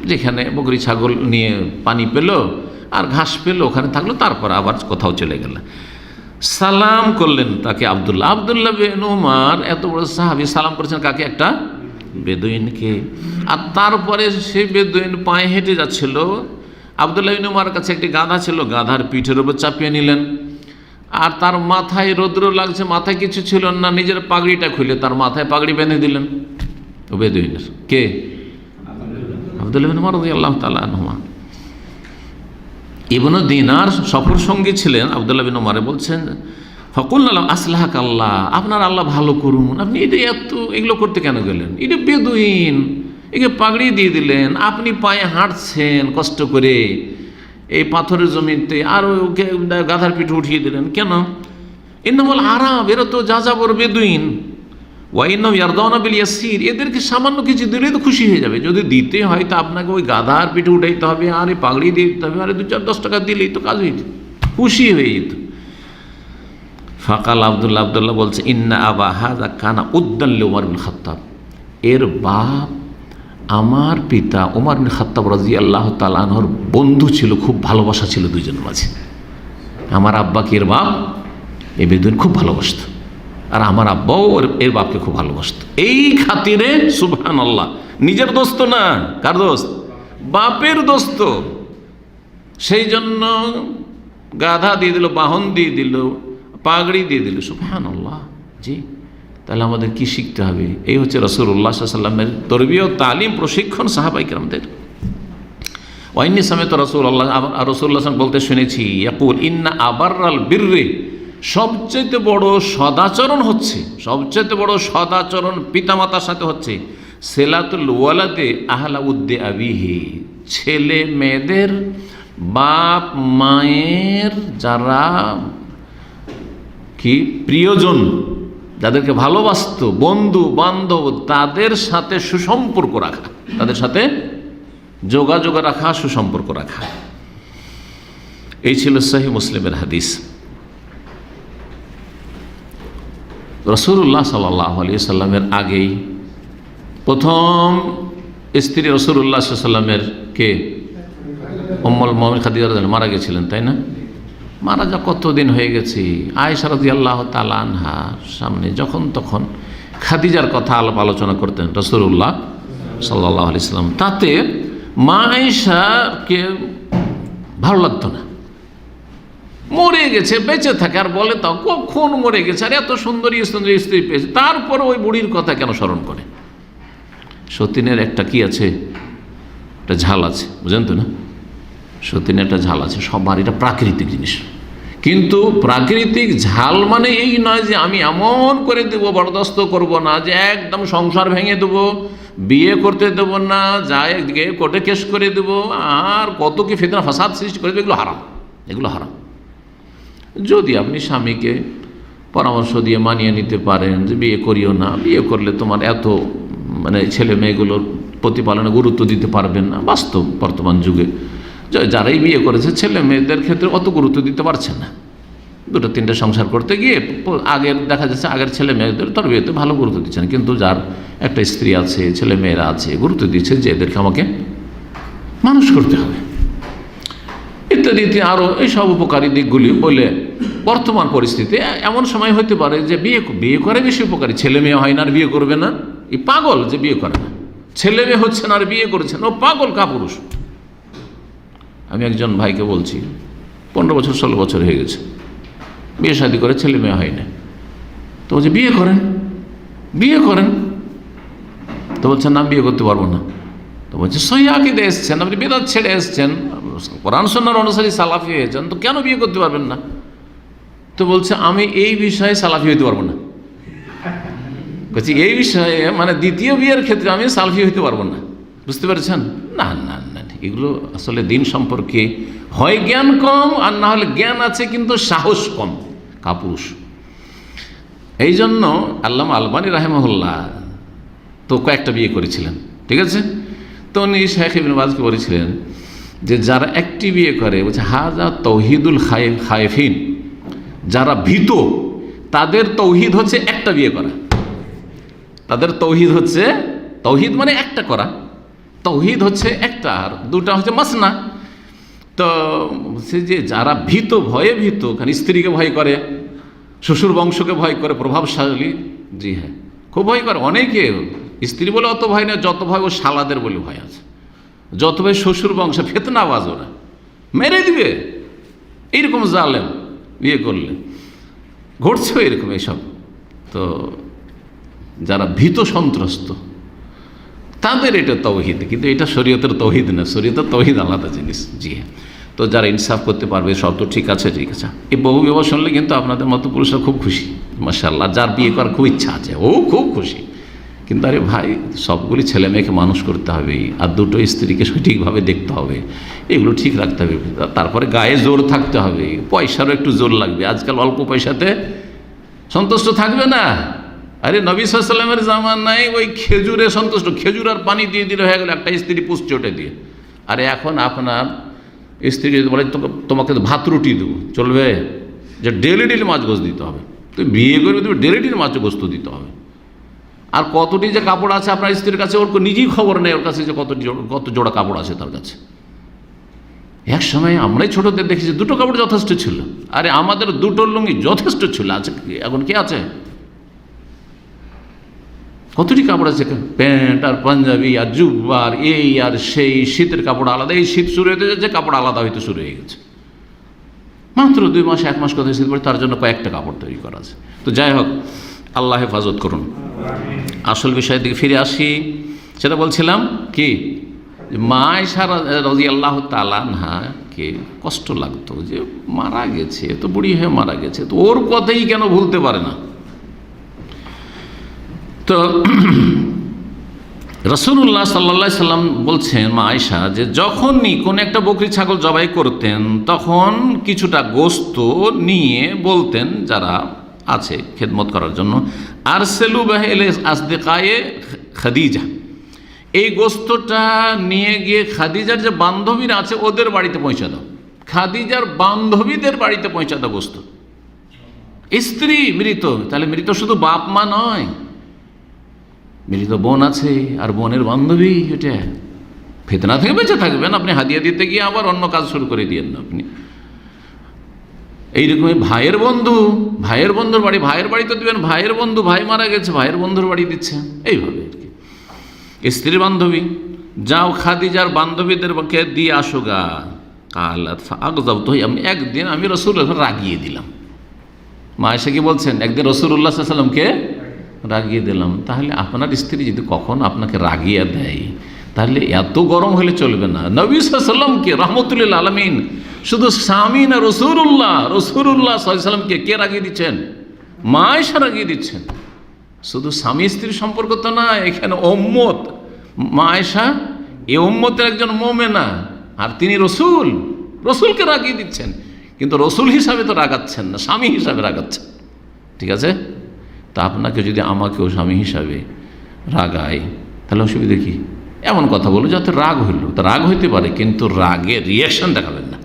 যেখানে বকরি ছাগল নিয়ে পানি পেল আর ঘাস পেল, ওখানে থাকলো, তারপর আবার কোথাও চলে গেল। সালাম করলেন তাকে আব্দুল্লাহ বিন উমর, এত বড় সাহাবী, সালাম করেছেন কাকে? একটা বেদুইনকে। আর তারপরে সেই বেদুইন পায়ে হেঁটে যাচ্ছিল। আব্দুল্লাহ বিন উমরের কাছে একটি গাধা ছিল, গাধার পিঠের উপর চাপিয়ে নিলেন। আর তার মাথায় রৌদ্র লাগছে, মাথায় কিছু ছিল না, নিজের পাগড়িটা খুলে তার মাথায় পাগড়ি বেঁধে দিলেন। ও বেদুইনের কে? আব্দুল্লাহ বিন উমর রাদিয়াল্লাহু তাআলা আনহুমা। ইবনে দিনার সফর সঙ্গী ছিলেন আব্দুল্লাহ বিন উমর, বলছেন ফাকুলনা লাহু আসলাহাকাল্লাহ, আপনার আল্লাহ ভালো করুন, আপনি এটা এগুলো করতে কেন গেলেন? এটা বেদুইন, একে পাগড়ি দিয়ে দিলেন, আপনি পায়ে হাঁটছেন কষ্ট করে এই পাথরের জমিতে, আর ওকে গাধার পিঠে উঠিয়ে দিলেন কেন? ইন্নামাল আরাব, এরা তো যাযাবর বেদুইন। ওয়াইন্নাহুম ইয়ারদাউনা বিল ইয়াসির, এদেরকে সামান্য কিছু দিলেই তো খুশি হয়ে যাবে। যদি দিতে হয় তো আপনাকে ওই গাধার পিঠে উঠাইতে হবে, আর এই পাগড়ি দিয়ে দিতে হবে, আর 2-4-10 টাকা দিলেই তো কাজ হয়ে যেত, খুশি হয়ে যেত। ফাকাল আব্দুল্লাহ বলছে, ইন্না আবা হাযা কানা উদ্দান লিউমর বিন খাত্তাব, এর বাপ আমার পিতা ওমর বিন খাত্তাব রাদিয়াল্লাহু তাআলা আনহুর বন্ধু ছিল, খুব ভালোবাসা ছিল দুইজনের মাঝে। আমার আব্বাকে এর বাপ এই বেদুইন খুব ভালোবাসত, আর আমার আব্বাও এর বাপকে খুব ভালোবাসত। এই খাতিরে সুবহানাল্লাহ, নিজের দোস্ত না, কার দোস্ত? বাপের দোস্ত। সেই জন্য গাধা দিয়ে দিল, বাহন দিয়ে দিল, পাগড়ি দিয়ে দিল। সুবহানাল্লাহ। জি, তাহলে আমাদের কি শিখতে হবে? এই হচ্ছে রাসূলুল্লাহ সাল্লাল্লাহু আলাইহি ওয়াসাল্লামের তরবিয়ত, তালিম, প্রশিক্ষণ সাহাবায়ে কেরামদের। ওয়াইন্নি সামিত রাসূলুল্লাহ, রাসূলুল্লাহ বলতে শুনেছি, ইয়াকুল ইন্না আবাররাল বিররি, সবচেয়ে বড় সদাচরণ হচ্ছে, সবচেয়ে বড় সদাচরণ পিতামাতার সাথে হচ্ছে সেলাতুল ওয়ালাদে আহলা উদ্দে আবিহি, ছেলে মেয়েদের বাপ মায়ের যারা কি প্রিয়জন, যাদেরকে ভালোবাসত, বন্ধু বান্ধব, তাদের সাথে সুসম্পর্ক রাখা, তাদের সাথে যোগাযোগ রাখা, সুসম্পর্ক রাখা। এই ছিল সহিহ মুসলিমের হাদিস। রাসূলুল্লাহ সাল্লাল্লাহু আলাইহি সাল্লামের আগেই প্রথম স্ত্রী রাসূলুল্লাহ সাল্লাল্লাহু আলাইহি সাল্লামের কে? উম্মুল মুমিনিন খাদিজা রাদিয়াল্লাহু আনহা মারা গেছিলেন, তাই না? মারা যা কতদিন হয়ে গেছে। আয়েশা রাদিয়াল্লাহু তাআলা আনহার সামনে যখন তখন খাদিজার কথা আলাপ আলোচনা করতেন রাসূলুল্লাহ সাল্লাল্লাহু আলাইহি সাল্লাম, তাতে মা আয়েশাকে ভালো লাগতো না। মরে গেছে, বেঁচে থাকে আর বলে তাও কখন মরে গেছে, আর এত সুন্দরী সুন্দরী স্ত্রী পেয়েছে, তারপরে ওই বুড়ির কথা কেন স্মরণ করে? সতীনের একটা কি আছে, একটা ঝাল আছে, বুঝেন তো না? সতীনের একটা ঝাল আছে, সবার, এটা প্রাকৃতিক জিনিস। কিন্তু প্রাকৃতিক ঝাল মানে এই নয় যে আমি এমন করে দেবো, বরদাস্ত করব না, যে একদম সংসার ভেঙে দেবো, বিয়ে করতে দেবো না, যায় গিয়ে কোর্টে কেস করে দেবো, আর কত কি ফিতনা ফাসাদ সৃষ্টি করে দেবো, এগুলো হারাম, এগুলো হারাম। যদি আপনি স্বামীকে পরামর্শ দিয়ে মানিয়ে নিতে পারেন যে বিয়ে করিও না, বিয়ে করলে তোমার এত ছেলে মেয়েগুলোর প্রতিপালনে গুরুত্ব দিতে পারবেন না। বাস্তব বর্তমান যুগে যারাই বিয়ে করেছে ছেলে মেয়েদের ক্ষেত্রে অত গুরুত্ব দিতে পারছে না। দুটো তিনটে সংসার করতে গিয়ে আগের দেখা যাচ্ছে আগের ছেলে মেয়েদের তরবিয়তে ভালো গুরুত্ব দিচ্ছেন, কিন্তু যার একটা স্ত্রী আছে, ছেলে মেয়েরা আছে, গুরুত্ব দিচ্ছে যে এদেরকে আমাকে মানুষ করতে হবে ইত্যাদি ইত্যাদি, আরও এইসব উপকারী দিকগুলি বলে বর্তমান পরিস্থিতি এমন সময় হতে পারে যে বিয়ে করে বেশি উপকারী, ছেলে মেয়ে হয় না আর বিয়ে করবে না, এই পাগল যে বিয়ে করে না, ছেলে মেয়ে হচ্ছে না আর বিয়ে করেছে না, ও পাগল কাপুরুষ। আমি একজন ভাইকে বলছি 15 বছর 16 বছর হয়ে গেছে, বিয়ে শাদী করে ছেলে মেয়ে হয় না, তো বলছে বিয়ে করেন, বিয়ে করেন। তো বলছেন না বিয়ে করতে পারবো না। তো বলছে সহিহ আকীদা এসছেন, আপনি বেদাত ছেড়ে এসছেন, কোরআন সুন্নাহর অনুসারী সালাফি হয়েছেন, তো কেন বিয়ে করতে পারবেন না? তো বলছে আমি এই বিষয়ে সালাফি হইতে পারবো না। বলছি এই বিষয়ে দ্বিতীয় বিয়ের ক্ষেত্রে আমি সালাফি হইতে পারবো না, বুঝতে পেরেছেন? না না না, এগুলো আসলে দিন সম্পর্কে হয় জ্ঞান কম, আর না হলে জ্ঞান আছে কিন্তু সাহস কম, কাপুরুষ। এই জন্য আল্লামা আলবানী রাহিমাহুল্লাহ তো কয়েকটা বিয়ে করেছিলেন, ঠিক আছে? তো উনি শেখ ইবনে বাজকে বলেছিলেন যে যারা একটি বিয়ে করে, বলছে হাজা তৌহিদুল খায়েফিন, যারা ভীত তাদের তৌহিদ হচ্ছে একটা বিয়ে করা, তাদের তৌহিদ হচ্ছে, তৌহিদ মানে একটা করা, তৌহিদ হচ্ছে একটা, আর দুটা হচ্ছে মাসনা। তো সে যে যারা ভীত, ভয়ে ভীত, কারণ স্ত্রীকে ভয় করে, শ্বশুর বংশকে ভয় করে, প্রভাবশালী, জি হ্যাঁ খুব ভয় করে অনেকে। স্ত্রী বলে অত ভয় না, যত ভয় ও শালাদের বলে ভয় আছে, যত ভয় শ্বশুর বংশ, ফেতনাবাজ, ওরা মেরে দিবে, এইরকম জালেম বিয়ে করলে ঘটছে এরকম এইসব। তো যারা ভীত সন্ত্রস্ত তাদের এটা তৌহিদ, কিন্তু এটা শরীয়তের তৌহিদ না, শরীয়তের তৌহিদ আলাদা জিনিস। জি হ্যাঁ, তো যারা ইনসাফ করতে পারবে সব তো ঠিক আছে, ঠিক আছে। এই বহু বিবাহ শুনলে কিন্তু আপনাদের মতো পুরুষরা খুব খুশি, মাশাআল্লাহ, যার বিয়ে করার খুব ইচ্ছা আছে ও খুব খুশি। কিন্তু আরে ভাই, সবগুলি ছেলে মেয়েকে মানুষ করতে হবে, আর দুটো স্ত্রীকে সঠিকভাবে দেখতে হবে, এগুলো ঠিক রাখতে হবে। তারপরে গায়ে জোর থাকতে হবে, পয়সারও একটু জোর লাগবে। আজকাল অল্প পয়সাতে সন্তুষ্ট থাকবে না। আরে নবী সাল্লাল্লাহু আলাইহি ওয়াসাল্লামের জামানায় ওই খেজুরে সন্তুষ্ট, খেজুর আর পানি দিয়ে দিলে হয়ে গেল একটা স্ত্রী পুষ্ট চটে দিয়ে। আরে এখন আপনার স্ত্রী যদি বলে তোমাকে তো ভাত রুটি দেবো, চলবে? যে ডেলি ডেলি মাছ গোস্ত দিতে হবে, তুই বিয়ে করবে, তুমি ডেলি ডেলি মাছ গোস্ত দিতে হবে। আর কতটি যে কাপড় আছে আপনার স্ত্রীর কাছে, ওর নিজেই খবর নেই ওর কাছে যে কত জোড়া কাপড় আছে তার কাছে। এক সময় আমরাই ছোটদের দেখেছি দুটো কাপড় যথেষ্ট ছিল, আরে আমাদের দুটো লুঙ্গি যথেষ্ট ছিল, আছে এখন কি আছে? কতটি কাপড় আছে, প্যান্ট আর পাঞ্জাবি আর জুব্বা আর এই আর সেই, শীতের কাপড় আলাদা, এই শীত শুরু হতে যাচ্ছে কাপড় আলাদা হইতে শুরু হয়ে গেছে। মাত্র 2 মাস 1 মাস কথা শীত পড়ে, তার জন্য কয়েকটা কাপড় তৈরি করা আছে। তো যাই হোক, আল্লাহ হেফাজত করুন। আসল বিষয়ের দিকে ফিরে আসি। সেটা বলছিলাম কি, মা আয়েশা রাদিয়াল্লাহু তাআলা আনহাকে কষ্ট লাগতো যে মারা গেছে, তো বুড়ি হয়ে মারা গেছে, তো ওর কথাই কেন ভুলতে পারে না। তো রাসূলুল্লাহ সাল্লাল্লাহু আলাইহি সাল্লাম বলছেন মা আয়েশা যে যখনই কোন একটা বকরি ছাগল জবাই করতেন তখন কিছুটা গোশত নিয়ে বলতেন যারা আছে খেদমত করার জন্য, আরসেলু বাহিলে আসদিকায়ে খাদিজা, এই গোশতটা নিয়ে গিয়ে খাদিজার যে বান্ধবীরা আছে ওদের বাড়িতে পৌঁছে দাও, খাদিজার বান্ধবীদের বাড়িতে পৌঁছে দাও গোশত। স্ত্রী মৃত, তাহলে মৃত শুধু বাপ মা নয়, মৃত বোন আছে আর বোনের বান্ধবী, এটা ফিতনা থেকে বেঁচে থাকবেন। আপনি হাদিয়া দিতে গিয়ে আবার অন্য কাজ শুরু করে দিয়েন না আপনি। এইরকমই ভাইয়ের বন্ধু, ভাইয়ের বন্ধুর বাড়ি, ভাইয়ের বাড়ি তো দিবেন, ভাইয়ের বন্ধু, ভাই মারা গেছে ভাইয়ের বন্ধুর বাড়ি দিচ্ছেন, এইভাবে আর কি। স্ত্রীর বান্ধবী, যাও খাদিজার বান্ধবীদেরকে দিয়ে আসো গা। আমি একদিন আমি রাসূলুল্লাহ রাগিয়ে দিলাম। মা আয়েশা কি বলছেন, একদিন রাসূলুল্লাহ সাল্লাল্লাহু আলাইহি ওয়াসাল্লামকে রাগিয়ে দিলাম। তাহলে আপনার স্ত্রী যদি কখন আপনাকে রাগিয়ে দেয় তাহলে এত গরম হলে চলবে না। নবী সাল্লাল্লাহু আলাইহি ওয়াসাল্লামকে রাহমাতুল আলামিন, শুধু স্বামী না রাসূলুল্লাহ সাল্লাল্লাহু আলাইহি ওয়াসাল্লামকে কে রাগিয়ে দিচ্ছেন? মা আয়েশা রাগিয়ে দিচ্ছেন। শুধু স্বামী স্ত্রীর সম্পর্ক তো না, এখানে উম্মত। মা আয়েশা এ উম্মতের একজন মুমিনা, আর তিনি রসুলকে রাগিয়ে দিচ্ছেন, কিন্তু রসুল হিসাবে তো রাগাচ্ছেন না, স্বামী হিসাবে রাগাচ্ছেন। ঠিক আছে, তা আপনাকে যদি আমাকেও স্বামী হিসাবে রাগায় তাহলে অসুবিধা কি? এমন কথা বলো যাতে রাগ হইল, তা রাগ হইতে পারে কিন্তু রাগে রিয়াকশন দেখাবেন না।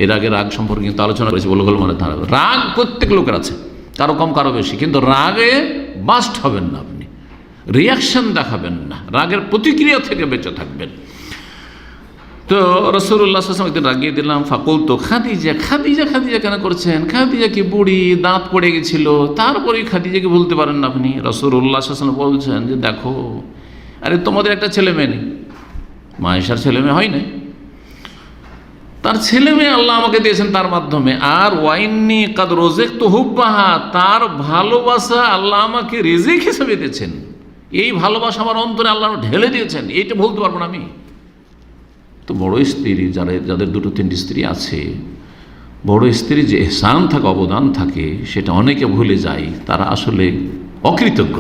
এর আগে রাগ সম্পর্কে কিন্তু আলোচনা করেছি, বলে মানে ধারাবে রাগ প্রত্যেক লোকের আছে, কারো কম কারো বেশি, কিন্তু রাগে বাস্ট হবেন না, আপনি রিয়াকশন দেখাবেন না, রাগের প্রতিক্রিয়া থেকে বেঁচে থাকবেন। তো রাসূলুল্লাহ সাল্লাল্লাহু আলাইহি ওয়াসাল্লাম একদিন রাগিয়ে দিলাম। ফাকুল তো খাদিজা কেন করছেন? খাদিজা কি বুড়ি, দাঁত পড়ে গেছিল, তারপরে খাদিজাকে বলতে পারেন না আপনি? রাসূলুল্লাহ সাল্লাল্লাহু আলাইহি ওয়াসাল্লাম বলছেন যে দেখো, আরে তোমাদের একটা ছেলে মেয়ে নেই, মা আয়েশার ছেলে মেয়ে হয় নাই, তার ছেলে মেয়ে আল্লাহ আমাকে দিয়েছেন তার মাধ্যমে। আর ওয়াইন্নি কাদ রোজেকতু হুব্বাহা, তার ভালোবাসা আল্লাহ আমাকে রিজিক হিসেবে দিয়েছেন, এই ভালোবাসা আমার অন্তরে আল্লাহ ঢেলে দিয়েছেন, এইটা বলতে পারবো না আমি? তো বড় স্ত্রী, যাদের দুটো তিনটি স্ত্রী আছে, বড় স্ত্রীর যে এহসান থাকে, অবদান থাকে, সেটা অনেকে ভুলে যায়, তারা আসলে অকৃতজ্ঞ।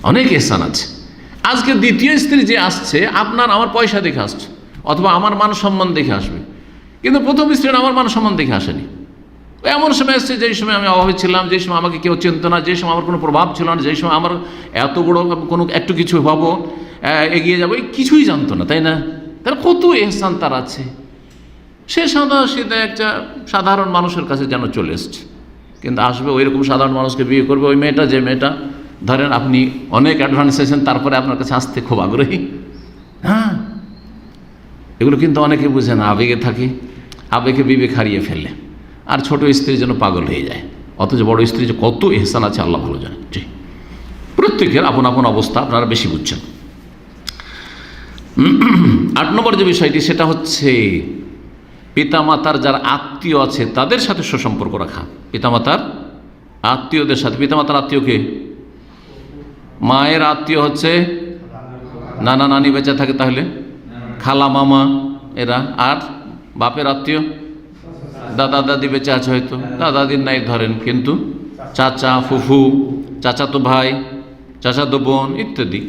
অনেক এহসান আছে। আজকে দ্বিতীয় স্ত্রী যে আসছে, আপনার আমার পয়সা দেখে আসছে, অথবা আমার মান সম্মান দেখে আসবে, কিন্তু প্রথম স্ত্রীর আমার মান সম্মান দেখে আসেনি। এমন সময় এসছে যেই সময় আমি অভাবে ছিলাম, যেই সময় আমাকে কেউ চিনত না, যেই সময় আমার কোনো প্রভাব ছিল না, যেই সময় আমার এত বড় কোনো একটু কিছু ভাবো এগিয়ে যাবো কিছুই জানতো না, তাই না? তার কত এহসান তার আছে। সে সিধা একটা সাধারণ মানুষের কাছে যেন চলে এসছে, কিন্তু আসবে ওই রকম সাধারণ মানুষকে বিয়ে করবে ওই মেয়েটা, যে মেয়েটা ধরেন আপনি অনেক অ্যাডভান্স এসেছেন, তারপরে আপনার কাছে আসতে খুব আগ্রহী। হ্যাঁ, এগুলো কিন্তু অনেকে বুঝে না, আবেগে থাকে, আবেগে বিবেক হারিয়ে ফেলে, আর ছোট স্ত্রীর জন্য পাগল হয়ে যায়। অথচ বড় স্ত্রী যে কত এহসান আছে আল্লাহ ভালো জানেন। জি, প্রত্যেকের আপন আপন অবস্থা আপনারা বেশি বুঝছেন। 8 নম্বর যে বিষয়টি, সেটা হচ্ছে পিতামাতার যারা আত্মীয় আছে তাদের সাথে সুসম্পর্ক রাখা। পিতামাতার আত্মীয়দের সাথে, পিতামাতার আত্মীয়কে, মায়ের আত্মীয় হচ্ছে নানা নানি বেঁচে থাকে তাহলে খালা মামা এরা, আর বাপের আত্মীয় দাদা দাদি বেঁচে আছে হয়তো, দাদা দাদির নাই ধরেন, কিন্তু চাচা ফুফু, চাচাতো ভাই, চাচাতো বোন ইত্যাদি,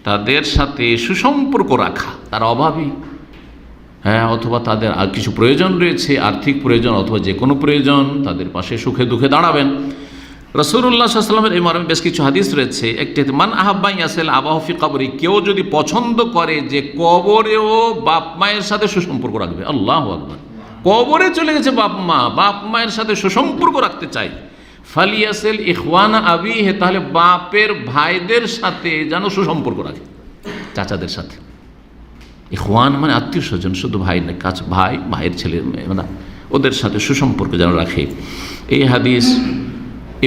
তাদের সাথে সুসম্পর্ক রাখা। তারা অভাবী, হ্যাঁ, অথবা তাদের আর কিছু প্রয়োজন রয়েছে, আর্থিক প্রয়োজন অথবা যে কোনো প্রয়োজন, তাদের পাশে সুখে দুঃখে দাঁড়াবেন। রাসূলুল্লাহ সাল্লাল্লাহু আলাইহি ওয়াসাল্লামের এই মর্মে বেশ কিছু হাদিস রয়েছে। একটি, মান আহাব্বা ইয়াসিল আবাহু ফি কবরি, কেউ যদি পছন্দ করে যে কবরেও বাপ মায়ের সাথে সুসম্পর্ক রাখবে, আল্লাহু আকবার, কবরে চলে গেছে বাপ মায়ের সাথে সুসম্পর্ক রাখতে চাই, ফালিয়াসিল ইখওয়ানা আবিহি, তাহলে বাপের ভাইদের সাথে যেন সুসম্পর্ক রাখে, চাচাদের সাথে। ইখওয়ান মানে আত্মীয় স্বজন, শুধু ভাই না, কাছে ভাই, ভাইয়ের ছেলে মানে ওদের সাথে সুসম্পর্ক যেন রাখে। এই হাদিস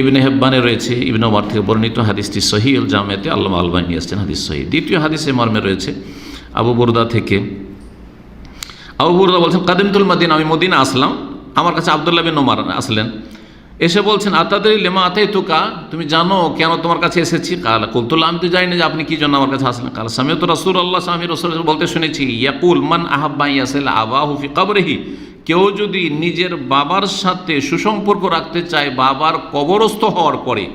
ইবনে হিব্বানে রয়েছে, ইবনে ওমর থেকে বর্ণিত। হাদিসটি সহিহুল জামিয়াতে আল্লামা আলবানী নিয়ে আসছেন, হাদিস সহিহ। দ্বিতীয় হাদিসে মর্মে রয়েছে আবু বুরদা থেকে। আবু বুরদা বলছেন, কাদিমতুল মদিনা, আমি মদিনা আসলাম, আমার কাছে আব্দুল্লাহ বিন ওমর আসলেন। এসে বলছেন আতাদরি লেমা আতাই তুকা, তুমি জানো কেন তোমার কাছে এসেছি? কালা কুলতুল্লাহ, আমি তো জানি না যে আপনি কি জন্য আমার কাছে আসলেন। কালা সামিউতু রাসূলুল্লাহ, আমি রাসূল বলতে শুনেছি, ইয়াকুল মান আহাব্বা ইয়াসিল আবাহু ফি কবরিহি, কেউ যদি নিজের বাবার সাথে সুসম্পর্ক রাখতে চায় বাবার কবরস্থ হওয়ার পরে,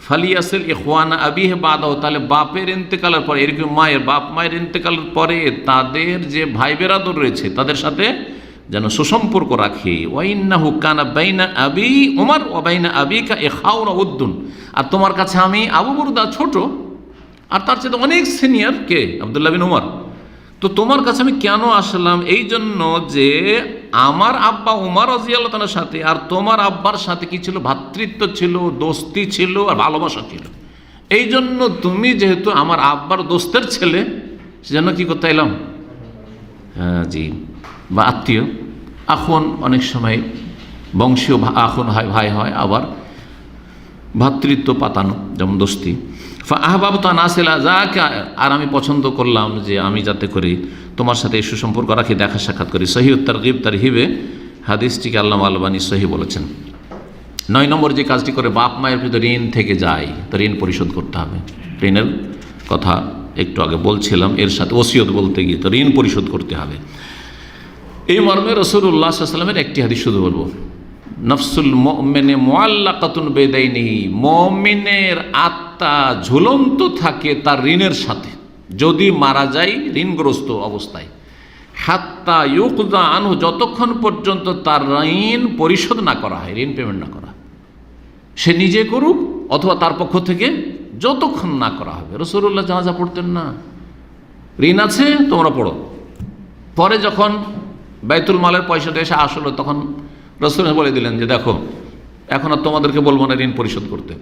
ফালিয়াসিল ইখওয়ানা আবিহি বাদাহু, তাহলে বাপের ইন্তেকালের পরে, এরকম বাপ মায়ের ইন্তেকালের পরে তাদের যে ভাই বেরাদর রয়েছে তাদের সাথে যেন সুসম্পর্ক রাখে। ওয়াইন্নাহু কানা বাইনা আবি উমর ওয়া বাইনা আবিকা ইখাউনা উদ্দুন, আর তোমার কাছে আমি আবু বুরদা ছোট, আর তার চেয়ে অনেক সিনিয়র কে আব্দুল্লাহ বিন উমর, তো তোমার কাছে আমি কেন আসলাম? এই জন্য যে আমার আব্বা উমর রাদিয়াল্লাহু তাআলার সাথে আর তোমার আব্বার সাথে কি ছিল? ভ্রাতৃত্ব ছিল, দোস্তি ছিল, আর ভালোবাসা ছিল। এই জন্য তুমি যেহেতু আমার আব্বার দোস্তের ছেলে, সেজন্য কি করতে এলাম? হ্যাঁ জি, বা আত্মীয়। এখন অনেক সময় বংশীয় এখন হয়, ভাই হয়, আবার ভ্রাতৃত্ব পাতানো, যেমন দোস্তি। আহবাবতু আন আসিলা যাকা, আর আমি পছন্দ করলাম যে আমি যাতে করে তোমার সাথে এই সুসম্পর্ক রাখি, দেখা সাক্ষাৎ করি। সহিহ তারগিব তারহিবে হাদিসটিকে আল্লামা আলবানী সহিহ বলেছেন। 9 নম্বর যে কাজটি করে, বাপ মায়ের প্রতি ঋণ থেকে যায় তো ঋণ পরিশোধ করতে হবে। ঋণের কথা একটু আগে বলছিলাম, এর সাথে ওসিয়ত বলতে গিয়ে তো ঋণ পরিশোধ করতে হবে। এই মর্মে রাসূলুল্লাহ সাল্লাল্লাহু আলাইহি ওয়াসাল্লামের একটি হাদিস শুধু বলবো, নফসুল মুমিনি মুআল্লাকাতুন বিদাইনিহি, মুমিনের আত্মা ঝুলন্ত থাকে তার ঋণের সাথে, যদি মারা যায় ঋণগ্রস্ত অবস্থায়, হাত্তা ইউকযা আনহু, যতক্ষণ পর্যন্ত তার ঋণ পরিশোধ না করা হয়, ঋণ পেমেন্ট না করা, সে নিজে করুক অথবা তার পক্ষ থেকে, যতক্ষণ না করা হবে। রাসূলুল্লাহ জানাজা পড়তেন না, ঋণ আছে তোমরা পড়ো, পরে যখন বাইতুল মালের পয়সাটা এসে আসলো তখন রাসূল বলে দিলেন যে দেখো এখন আর তোমাদেরকে বলবো না ঋণ পরিশোধ করতে,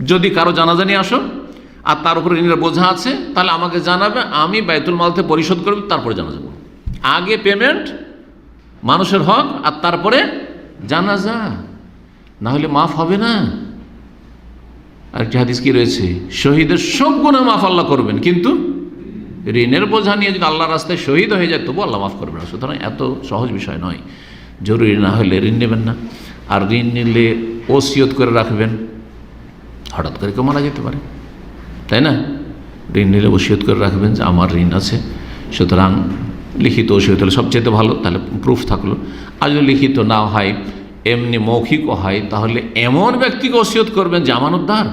যদি কারো জানাজা নিয়ে আসো আর তার উপরে ঋণের বোঝা আছে তাহলে আমাকে জানাবে, আমি বাইতুল মাল থেকে পরিশোধ করব, তারপরে জানাজা করব। আগে পেমেন্ট মানুষের হক আর তারপরে জানাজা, না হলে মাফ হবে না। আরেকটি হাদিস কি রয়েছে, শহীদের সব গুনাহ মাফ আল্লাহ করবেন, কিন্তু ঋণের বোঝা নিয়ে যদি আল্লাহর রাস্তায় শহীদ হয়ে যায় তবু আল্লাহ মাফ করবে না। সুতরাং এত সহজ বিষয় নয়, জরুরি না হলে ঋণ নেবেন না। আর ঋণ নিলে ওসিয়ত করে রাখবেন, হঠাৎ করে কেউ মারা যেতে পারে, তাই না? ঋণ নিলে ওসিয়ত করে রাখবেন যে আমার ঋণ আছে, সুতরাং লিখিত ওসিয়ত হলে সবচেয়ে ভালো, তাহলে প্রুফ থাকলো। আর যদি লিখিত না হয়, এমনি মৌখিকও হয়, তাহলে এমন ব্যক্তিকে ওসিয়ত করবেন যে আমানতদার,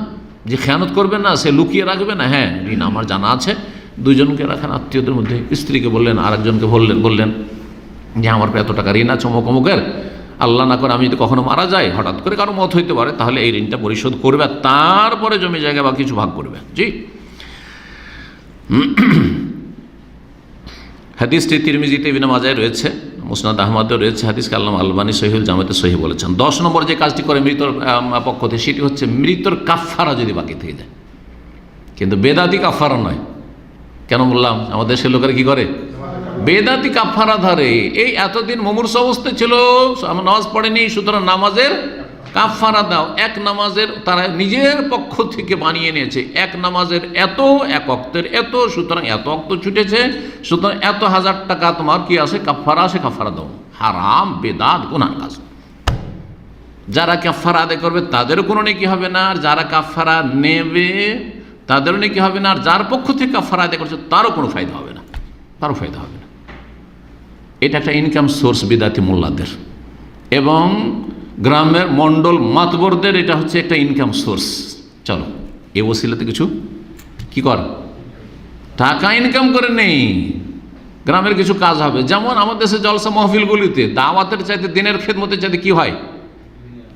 যে খেয়ানত করবেন না, সে লুকিয়ে রাখবে না, হ্যাঁ ঋণ আমার জানা আছে। দুজনকে রাখেন আত্মীয়দের মধ্যে, স্ত্রীকে বললেন, আরেকজনকে বললেন যে আমার এত টাকা ঋণ আছে অমুক অমুকের, আল্লাহ না করে আমি যদি কখনো মারা যাই, হঠাৎ করে কারো মত হইতে পারে, তাহলে এই ঋণটা পরিশোধ করবে, তারপরে জমি জায়গা বা কিছু ভাগ করবে। জি, হাদিসটি তিরমিজিতে, ইবনে মাজায় রয়েছে, মুসনাদ আহমদেও রয়েছে। হাদিসকে আল্লামা আলবানী সহিহুল জামেতে সহিহ বলেছেন। 10 নম্বর যে কাজটি করে মৃতর পক্ষ থেকে, সেটি হচ্ছে মৃতর কাফফারা যদি বাকি থেকে যায়, কিন্তু বেদাতি কাফফারা নয়। কেন বললাম? আমাদের দেশের লোকেরা কি করে? বেদাতি কাফফারা ধরে। এই এতদিন মুমূর্ষ অবস্থায় ছিল, নামাজ পড়েনি, সুতরাং নামাজের কাফফারা দাও। এক নামাজের তারা নিজের পক্ষ থেকে বানিয়ে নিয়েছে, এক নামাজের এত, এক ওয়াক্তের এত, সুতরাং এত ওয়াক্ত ছুটেছে, সুতরাং এত হাজার টাকা তোমার কি আছে কাফফারা, আছে কাফফারা দাও। হারাম, বেদাত, গুনাহ কাজ। যারা কাফফারা আদায় করবে তাদেরও কোনো নেকি হবে না, আর যারা কাফফারা নেবে তাদেরও নেকি হবে না, আর যার পক্ষ থেকে কাফফারা আদায় করছে তারও কোনো ফায়দা হবে না, তারও ফায়দা হবে না। এটা একটা ইনকাম সোর্স বিদাতি মোল্লাদের এবং গ্রামের মণ্ডল মাতবরদের, এটা হচ্ছে একটা ইনকাম সোর্স। চলো এই ওসিলাতে কিছু কি কর, টাকা ইনকাম করে নেই, গ্রামের কিছু কাজ হবে। যেমন আমাদের দেশে জলসা মহফিলগুলিতে দাওয়াতের চাইতে, দিনের খেদমতের চাইতে কি হয়,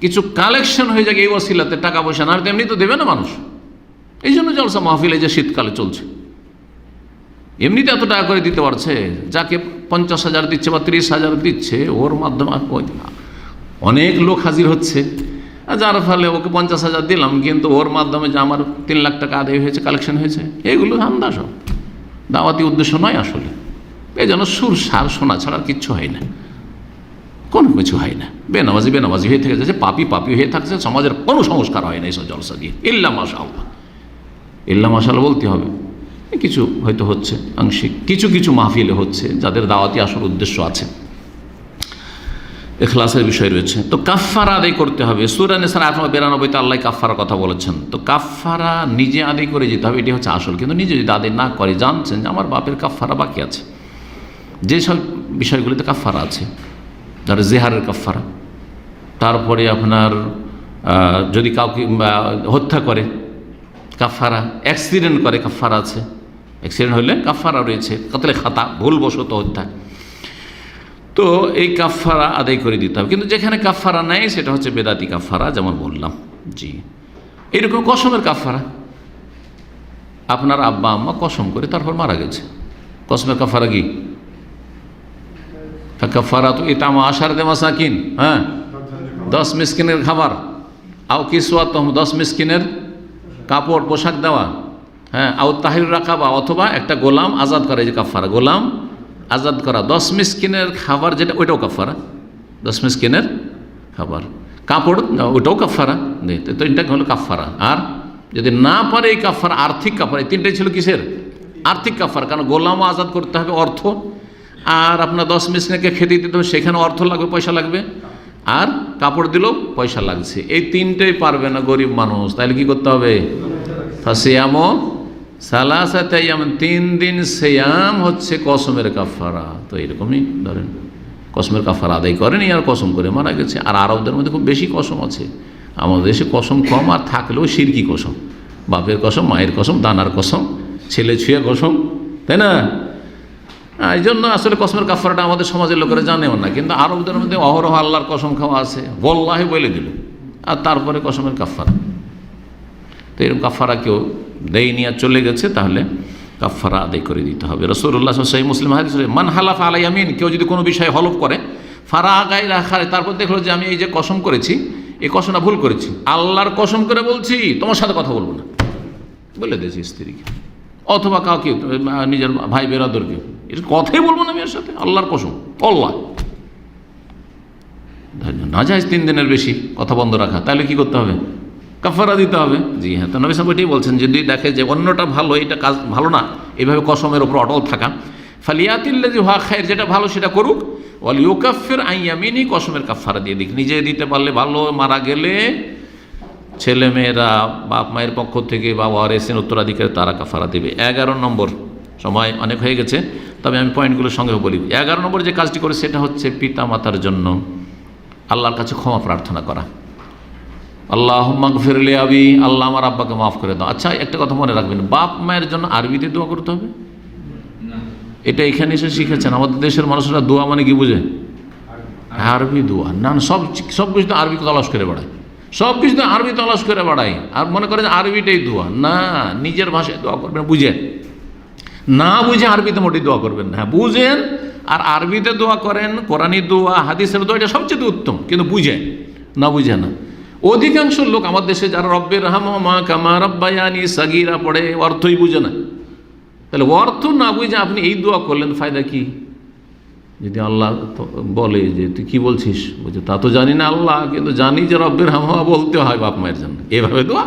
কিছু কালেকশন হয়ে যায় এই ওসিলাতে, টাকা পয়সা না এমনি তো দেবে না মানুষ। এই জন্য জলসা মাহফিল এই যে শীতকালে চলছে, এমনিতে এত টাকা করে দিতে পারছে, যাকে 50,000 দিচ্ছে বা 30,000 দিচ্ছে, ওর মাধ্যমে অনেক লোক হাজির হচ্ছে, যার ফলে ওকে 50,000 দিলাম, কিন্তু ওর মাধ্যমে যে আমার 3 লাখ টাকা আদায় হয়েছে, কালেকশন হয়েছে, এগুলো ধান্দা সব, দাওয়াতি উদ্দেশ্য নয় আসলে। এই জন্য সুর সার শোনা ছাড়া কিচ্ছু হয় না, কোনো কিছু হয় না। বেনামাজি হয়ে থেকে যাচ্ছে, পাপি হয়ে থাকছে, সমাজের কোনো সংস্কার হয় না এইসব জলসা দিয়ে। ইল্লা মাশাআল্লাহ, ইল্লা মাশাআল্লাহ বলতে হবে। কিছু হয়তো হচ্ছে আংশিক, কিছু মাহফিলে হচ্ছে যাদের দাওয়াতি আসল উদ্দেশ্য আছে। ইখলাসের বিষয় রয়েছে। তো কাফফারা আদায় করতে হবে। সূরা নিসার 92 আল্লাহ কাফফারার কথা বলেছেন। তো কাফফারা নিজে আদায় করে যেতে হবে, এটি হচ্ছে আসল। কিন্তু নিজে যদি আদায় না করে, জানছেন যে আমার বাপের কাফফারা বাকি আছে, যেসব বিষয়গুলিতে কাফফারা আছে, যারা জেহারের কাফফারা, তারপরে আপনার যদি কাউকে হত্যা করে কাফফারা, অ্যাক্সিডেন্ট করে কাফফারা আছে, অ্যাক্সিডেন্ট হলে কাফফারা রয়েছে, কতলে খাতা, ভুলবশত হত্যা, তো এই কাফফারা আদায় করে দিতে হবে। কিন্তু যেখানে কাফফারা নেই সেটা হচ্ছে বেদাতি কাফফারা, যেমন বললাম। জি, এইরকম কসমের কাফফারা, আপনার আব্বা আম্মা কসম করে তারপর মারা গেছে, কসমের কাফফারা কি? কাফফারাতু ইতামু 10 মাসাকিন, হ্যাঁ, 10 মিসকিনের খাবার, আও কিসওয়াতুহুম, 10 মিসকিনের কাপড় পোশাক দেওয়া, হ্যাঁ, আও তাহরিরু রাকাবা, অথবা একটা গোলাম আজাদ করা, এই যে কাফফারা, গোলাম আজাদ করা, 10 মিসকিনের খাবার, যেটা ওইটাও কাফফারা, 10 মিসকিনের খাবার, কাপড় ওইটাও কাফফারা। তো এটা হলো কাফফারা। আর যদি না পারে এই কাফফারা, আর্থিক কাফফারা, এই তিনটাই ছিল কিসের? আর্থিক কাফফারা। কারণ গোলামও আজাদ করতে হবে, অর্থ, আর আপনার 10 মিসকিনকে খেতে দিতে হবে, সেখানে অর্থ লাগবে, পয়সা লাগবে, আর কাপড় দিলেও পয়সা লাগছে। এই তিনটেই পারবে না গরিব মানুষ, তাহলে কি করতে হবে? ফাসিয়ামো সালাসাতে আইয়াম, 3 দিন সিয়াম হচ্ছে কসমের কাফফারা। তো এরকমই ধরেন কসমের কাফফারা আদায় করেনি আর কসম করে মারা গেছে। আর আরবদের মধ্যে খুব বেশি কসম আছে, আমাদের দেশে কসম কম, আর থাকলেও শিরকি কসম, বাপের কসম, মায়ের কসম, দানার কসম, ছেলে ছুঁয়ে কসম, তাই না? এই জন্য আসলে কসমের কাফফারাটা আমাদের সমাজের লোকেরা জানেও না। কিন্তু আরবদের মধ্যে অহরহ আল্লাহর কসম খাওয়া আছে, ওয়াল্লাহি বলে দিল, আর তারপরে কসমের কাফফারা। তো এরকম কাফফারা কেউ দেয়নি আর চলে গেছে, তাহলে কাফফারা আদায় করে দিতে হবে। রাসূলুল্লাহ সহিহ মুসলিম হাদিস, মান হালাফা আলা ইয়ামিন, কেউ যদি কোনো বিষয়ে হলফ করে, ফারা গায়রা খারে, তারপর দেখলো যে আমি এই যে কসম করেছি, এই কসমটা ভুল করেছি, আল্লাহর কসম করে বলছি তোমার সাথে কথা বলবো না, বলে দিয়েছি স্ত্রীকে, অথবা কাউকে, নিজের ভাই বেরাদরকে, এটা কথাই বলবো না আমি এর সাথে, আল্লাহর কসম, আল্লাহ না যায় 3 দিনের বেশি কথা বন্ধ রাখা, তাহলে কি করতে হবে? কাফফারা দিতে হবে। জি হ্যাঁ, তো নবী সাহেব এটাই বলছেন, যদি দেখে যে অন্যটা ভালো, এটা কাজ ভালো না, এইভাবে কসমের ওপর অটল থাকা, ফালিয়াতিল্লাযী হুয়া খায়র, যেটা ভালো সেটা করুক, ওয়াল ইউকাফির আন ইয়ামিনি, কসমের কাফফারা দিয়ে দিক। নিজে দিতে পারলে ভালো, মারা গেলে ছেলে মেয়েরা, বাপ মায়ের পক্ষ থেকে বা ওয়ারিসিন, উত্তরাধিকারী, তারা কাফফারা দেবে। 11 নম্বর, সময় অনেক হয়ে গেছে, তবে আমি পয়েন্টগুলো সঙ্গে বলি। 11 নম্বর যে কাজটি করে সেটা হচ্ছে পিতা মাতার জন্য আল্লাহর কাছে ক্ষমা প্রার্থনা করা। আল্লাহুম্মা গফির লি আবি, আল্লাহ আমার আব্বাকে মাফ করে দাও। আচ্ছা, একটা কথা মনে রাখবেন, বাপ মায়ের জন্য আরবিতে দোয়া করতে হবে? এটা এখানে এসে শিখেছেন। আমাদের দেশের মানুষরা দোয়া মানে কি বুঝে? আরবি দোয়া না, সব কিছু তো আরবি তালাশ করে বেড়ায়, সব কিছু তো আরবি তালাশ করে বেড়ায়, আর মনে করে যে আরবিটাই দোয়া। না, নিজের ভাষায় দোয়া করবেন, বুঝে না, বুঝে আরবিতে মোটেই দোয়া করবেন না। হ্যাঁ, বুঝেন আর আরবিতে দোয়া করেন, কোরআনী দোয়া, হাদিসের দোয়া, এটা সবচেয়ে উত্তম। কিন্তু বুঝে না, বুঝে না। অধিকাংশ লোক আমার দেশে যারা রব্বির রহমা কামা রব্বায়ানি সাগীরা পড়ে, অর্থই বুঝে না। তাহলে অর্থ না বুঝে আপনি এই দোয়া করলেন, ফায়দা কি? যদি আল্লাহ বলে যে তুই কি বলছিস, বলছে তা তো জানি না আল্লাহ, কিন্তু জানি যে রব্বির রহমা বলতে হয় বাপ মায়ের জন্য, এভাবে দোয়া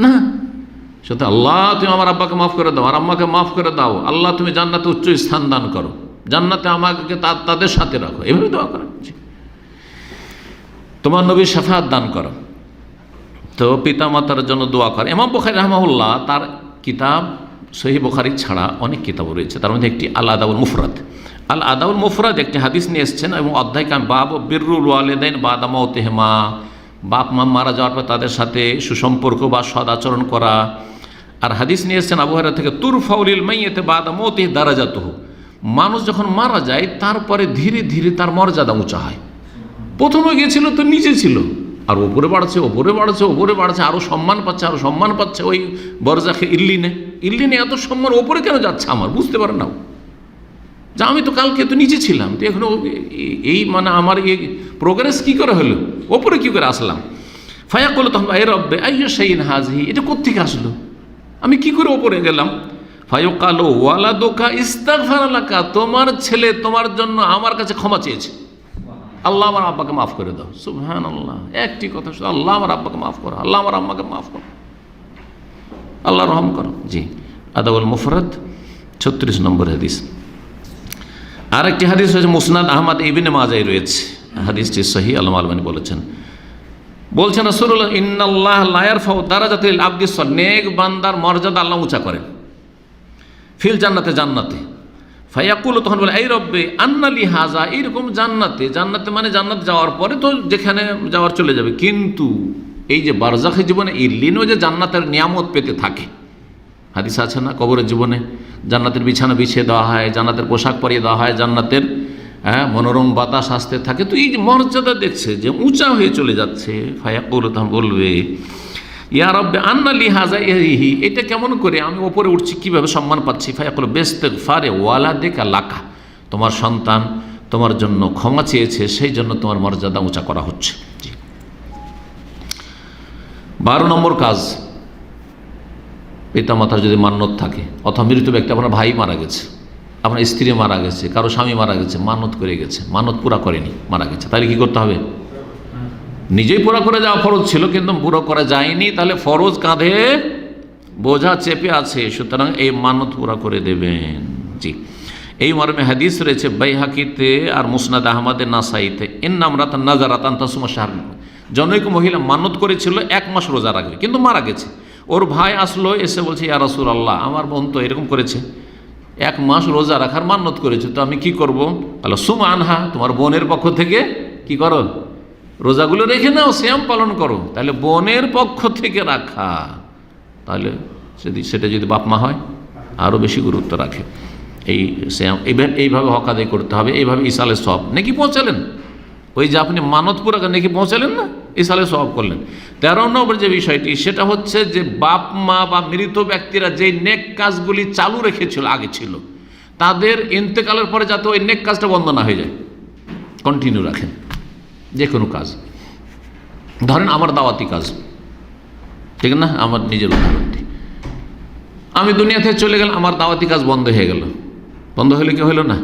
না। সত্যি আল্লাহ তুমি আমার আব্বাকে মাফ করে দাও, আর আম্মাকে মাফ করে দাও, আল্লাহ তুমি জান্নাতে উচ্চ স্থান দান করো, জান্নাতে আমাকে তাদের সাথে রাখো, এভাবে দোয়া করো, তোমার নবীর শাফাআত দান করো। তো পিতা মাতার জন্য দোয়া করে। ইমাম বুখারী রাহমাহুল্লাহ তার কিতাব সহিহ বুখারী ছাড়া অনেক কিতাব রয়েছে, তার মধ্যে একটি আল আদাবুল মুফরাদ, আল আদাবুল মুফরাদ একটি হাদিস নিয়ে এসেছেন, এবং অধ্যায় বাব বিররুল ওয়ালিদাইন বাদা মাউতিহিমা, বাপ মা মারা যাওয়ার পর তাদের সাথে সুসম্পর্ক বা সদাচরণ করা। আর হাদিস নিয়ে এসেছেন আবু হুরায়রা থেকে, তুরফাউলিল মাইয়িতি বাদা মাউতিহি দারাজাতুহু, মানুষ যখন মারা যায় তারপরে ধীরে ধীরে তার মর্যাদা উঁচা হয়। প্রথমে গিয়েছিল তো নিচে ছিল, আর ওপরে বাড়ছে, ওপরে বাড়ছে, ওপরে বাড়ছে, আরও সম্মান পাচ্ছে, আরও সম্মান পাচ্ছে। ওই বরজাখে ইল্লিনে এত সম্মান, ওপরে কেন যাচ্ছে আমার বুঝতে পারে না, যে আমি তো কালকে তো নিচে ছিলাম, তো এখনো এই মানে আমার এই প্রোগ্রেস কী করে হলো, ওপরে কী করে আসলাম। ফায়াকুল তখন এ রব্বে আইয়ু শাইইন হাযিহি, এটা কোত্থেকে আসলো, আমি কি করে ওপরে গেলাম। ফায়ুকালু ওয়ালাদুকা ইস্তাগফারা লাকা, তোমার ছেলে তোমার জন্য আমার কাছে ক্ষমা চেয়েছে, আল্লাহ আমার আব্বাকে মাফ করে দাও। সুবহানাল্লাহ, একটি কথা শুধু, আল্লাহ আমার আব্বাকে মাফ করো, আল্লাহ আমার আম্মাকে মাফ করো, আল্লাহ রহম করো। জি, আদাবুল মুফরাদ 36 নম্বর হাদিস। আরেকটি হাদিস হচ্ছে মুসনাদ আহমদ ইবনে মাজায় রয়েছে, হাদিসটি সহিহ, আল্লামা আলবানী বলেছেন। বলছেন রাসূলুল্লাহ, ইন্নাল্লাহ লা ইয়ারফাউ দারাজাতিল আবদি সালিহ, নেক বান্দার মর্যাদা আল্লাহ উঁচা করেন ফিল জান্নাতে, জান্নাতে। ফায়াকুল, তখন বলে এই রব্বে আন্নালি হাজা, এইরকম জান্নাতে, জান্নাতে মানে জান্নাত যাওয়ার পরে তো যেখানে যাওয়ার চলে যাবে, কিন্তু এই যে বারজাখী জীবনে ইল্লিনও যে জান্নাতের নিয়ামত পেতে থাকে, হাদিস আছে না, কবরের জীবনে জান্নাতের বিছানা বিছিয়ে দেওয়া হয়, জান্নাতের পোশাক পরিয়ে দেওয়া হয়, জান্নাতের মনোরম বাতাস আসতে থাকে। তো এই যে মর্যাদা দেখছে যে উঁচা হয়ে চলে যাচ্ছে, ফায়াকুল, তখন বলবে ইয়া রব্বে আন্নালি হাজা ইহি, এটা কেমন করে আমি ওপরে উঠছি, কিভাবে সম্মান পাচ্ছি? ফায়াকুল বিস্তিগফারে ওয়ালাদিকা লাকা, তোমার সন্তান তোমার জন্য ক্ষমা চেয়েছে, সেই জন্য তোমার মর্যাদা উঁচা করা হচ্ছে। 12 নম্বর কাজ, পিতামাতার যদি মান্যত থাকে, অথবা মৃত ব্যক্তি, আপনার ভাই মারা গেছে, আপনার স্ত্রী মারা গেছে, কারো স্বামী মারা গেছে, মান্যত করে গেছে, মান্যত পুরা করেনি, মারা গেছে, তাহলে কি করতে হবে? নিজেই পুরা করে যাওয়া ফরজ ছিল কিন্তু পুরো করা যায়নি, তাহলে ফরজ কাঁধে বোঝা চেপে আছে, সুতরাং এই মান্যত পুরা করে দেবেন। জি, এই মর্মে হাদিস রয়েছে বাইহাকিতে আর মুসনাদ আহমদের নাসাইতে, ইন্নামরাতান নাযারাতান তাসুমা শাহরান, জনৈক মহিলা মান্যত করেছিল 1 মাস রোজা রাখবে, কিন্তু মারা গেছে। ওর ভাই আসলো, এসে বলছে ইয়া রাসূলুল্লাহ, আমার বোন তো এরকম করেছে, 1 মাস রোজা রাখার মান্যত করেছে, তো আমি কি করব? বলো সুম আনহা, তোমার বোনের পক্ষ থেকে কি করো, রোজাগুলো রেখে নাও, সিয়াম পালন করো। তাহলে বোনের পক্ষ থেকে রাখা, তাহলে সেটা যদি বাপ মা হয় আরও বেশি গুরুত্ব রাখে। এই সিয়াম এইভাবে হক আদায় করতে হবে, এইভাবে ইসালে সওয়াব নেকি পৌঁছালেন। ওই যে আপনি মানত পুরা নেকি পৌঁছালেন না, ইসালে সওয়াব করলেন। 13 নম্বর যে বিষয়টি, সেটা হচ্ছে যে বাপ মা বা মৃত ব্যক্তিরা যে নেক কাজগুলি চালু রেখেছিল, আগে ছিল, তাদের ইন্তেকালের পরে যাতে ওই নেক কাজটা বন্ধ না হয়ে যায়, কন্টিনিউ রাখেন। যে কোনো কাজ, ধরেন আমার দাওয়াতি কাজ, ঠিক না, আমার নিজের উদাহরণ দিই, আমি দুনিয়া থেকে চলে গেলাম, আমার দাওয়াতি কাজ বন্ধ হয়ে গেল, বন্ধ হলে কি হলো না,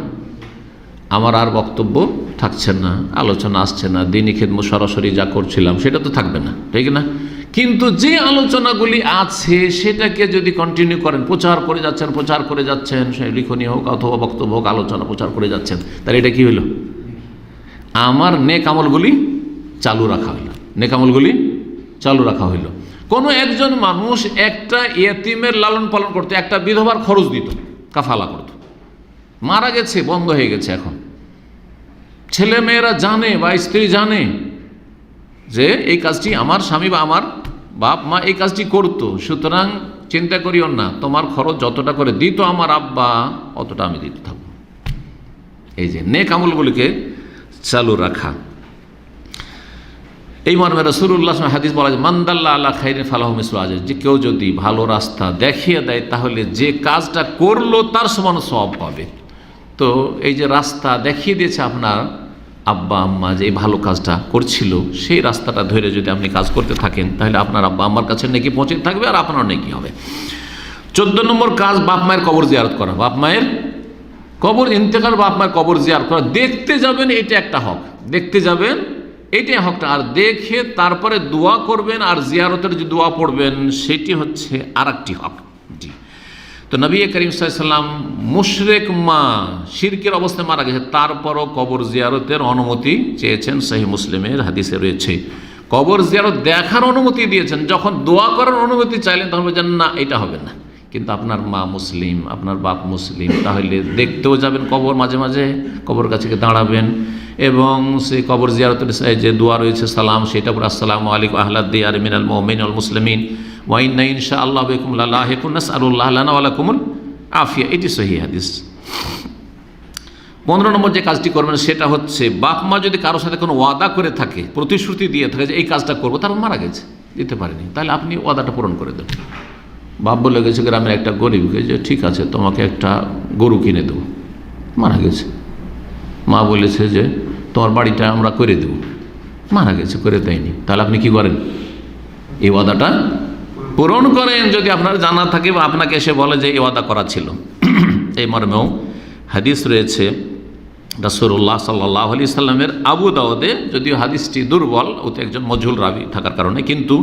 আমার আর বক্তব্য থাকছে না, আলোচনা আসছে না, দিনী খেদমত সরাসরি যা করছিলাম সেটা তো থাকবে না, ঠিক না। কিন্তু যে আলোচনাগুলি আছে সেটাকে যদি কন্টিনিউ করেন, প্রচার করে যাচ্ছেন, সে লিখনী হোক অথবা বক্তব্য হোক, আলোচনা প্রচার করে যাচ্ছেন, তাহলে এটা কি হলো, আমার নেক আমলগুলি চালু রাখা হইল, নেক আমলগুলি চালু রাখা হইল। কোনো একজন মানুষ একটা ইয়েতিমের লালন পালন করতে, একটা বিধবার খরচ দিত, কাফালা করত, মারা গেছে, বন্ধ হয়ে গেছে। এখন ছেলে মেয়েরা জানে বা স্ত্রী জানে যে এই কাজটি আমার স্বামী বা আমার বাপ মা এই কাজটি করতো, সুতরাং চিন্তা করিও না, তোমার খরচ যতটা করে দিত আমার আব্বা, অতটা আমি দিতে থাকবো। এই যে নেক আমলগুলিকে চালু রাখা। এই মর্মে রাসূলুল্লাহ হাদিস বলা যায়, মানদাল্লা আলা খাইরিন ফালাহু মিসলু আজর, যে কেউ যদি ভালো রাস্তা দেখিয়ে দেয় তাহলে যে কাজটা করলো তার সমান সওয়াব পাবে। তো এই যে রাস্তা দেখিয়ে দিয়েছে আপনার আব্বা আম্মা, যে এই ভালো কাজটা করছিল, সেই রাস্তাটা ধরে যদি আপনি কাজ করতে থাকেন, তাহলে আপনার আব্বা আম্মার কাছে নেকি পৌঁছে থাকবে আর আপনার নেকি হবে। 14 নম্বর কাজ, বাপ মায়ের কবর জিয়ারত করা, বাপ মায়ের কবর, ইন্তেকাল বাপ মায়ের কবর জিয়ারত করা। দেখতে যাবেন, এটা একটা হক, দেখতে যাবেন, এইটাই হকটা, আর দেখে তারপরে দোয়া করবেন, আর জিয়ারতের যে দোয়া পড়বেন সেটি হচ্ছে আর একটি হক। জি, তো নবী করিম সাল্লাল্লাহু আলাইহি ওয়াসাল্লাম মুশরিক মা, শিরকের অবস্থায় মারা গেছে, তারপরও কবর জিয়ারতের অনুমতি চেয়েছেন, সহিহ মুসলিমের হাদিসে রয়েছে। কবর জিয়ারত দেখার অনুমতি দিয়েছেন, যখন দোয়া করার অনুমতি চাইলেন তখন বলছেন না, এটা হবে না। কিন্তু আপনার মা মুসলিম, আপনার বাপ মুসলিম, তাহলে দেখতেও যাবেন কবর, মাঝে মাঝে কবর কাছে দাঁড়াবেন, এবং সেই কবর জিয়ারতের যে দোয়া রয়েছে সালাম, সেটা পরে আসসালামু আলাইকুম আহলাদ দিয়ার মিনাল মুমিনিন ওয়াল মুসলিমিন ওয়া ইন্না ইনশাআল্লাহু বিকুম লালাহিকুন নাসআলুল্লাহ লানা ওয়া লাকুমুল আফিয়া, এটি সহিহ হাদিস। 15 নম্বর যে কাজটি করবেন সেটা হচ্ছে, বাপ মা যদি কারোর সাথে কোনো ওয়াদা করে থাকে, প্রতিশ্রুতি দিয়ে থাকে যে এই কাজটা করবো, তার মারা গেছে, দিতে পারেনি, তাহলে আপনি ওয়াদাটা পূরণ করে দেন। বাপ বলে গেছে গ্রামের একটা গরিবকে যে ঠিক আছে তোমাকে একটা গরু কিনে দেবো, মারা গেছে। মা বলেছে যে তোমার বাড়িটা আমরা করে দেবো, মারা গেছে, করে দেয়নি, তাহলে আপনি কি করেন, এই ওয়াদাটা পূরণ করেন, যদি আপনার জানা থাকে বা আপনাকে এসে বলে যে এই ওয়াদা করা ছিল। এই মর্মেও হাদিস রয়েছে, রাসূলুল্লাহ সাল্লাল্লাহু আলাইহি সাল্লামের আবু দাউদে, যদিও হাদিসটি দুর্বল, ওতে একজন মজহুল রাবি থাকার কারণে, কিন্তু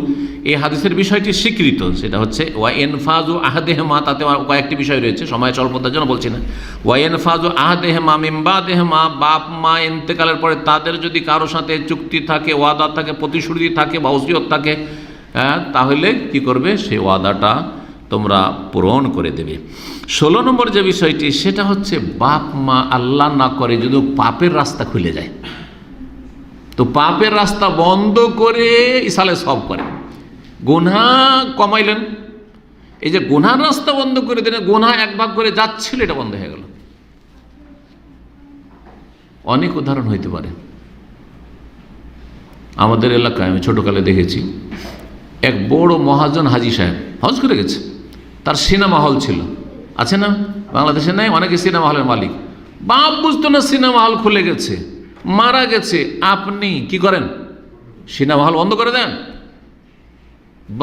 এই হাদিসের বিষয়টি স্বীকৃত। সেটা হচ্ছে ওয়া ইনফাজু আহাদেহমা, তাতে কয়েকটি বিষয় রয়েছে, সময় স্বল্পতার জন্য বলছি না। ওয়া ইনফাজু আহাদেহমা মিন বাদেহমা, বাপ মা ইন্তেকালের পরে তাদের যদি কারো সাথে চুক্তি থাকে, ওয়াদা থাকে, প্রতিশ্রুতি থাকে বা ওসিয়ত থাকে, তাহলে কি করবে? সেই ওয়াদাটা তোমরা পূরণ করে দেবে। 16 নম্বর যে বিষয়টি, সেটা হচ্ছে বাপ মা আল্লাহ না করে যদি পাপের রাস্তা খুলে যায়, তো পাপের রাস্তা বন্ধ করে ইসালে সব করে, গুনাহ কমাইলেন। এই যে গুনার রাস্তা বন্ধ করে দিলেন, গুনাহ এক ভাগ করে যাচ্ছিল, এটা বন্ধ হয়ে গেল। অনেক উদাহরণ হইতে পারে। আমাদের এলাকায় আমি ছোটকালে দেখেছি, এক বড় মহাজন হাজি সাহেব হজ করে গেছে, তার সিনেমা হল ছিল, আছে না বাংলাদেশে? নাই, অনেকে সিনেমা হলের মালিক। বাপ বুঝতো না সিনেমা হল খুলে গেছে, মারা গেছে, আপনি কি করেন? সিনেমা হল বন্ধ করে দেন।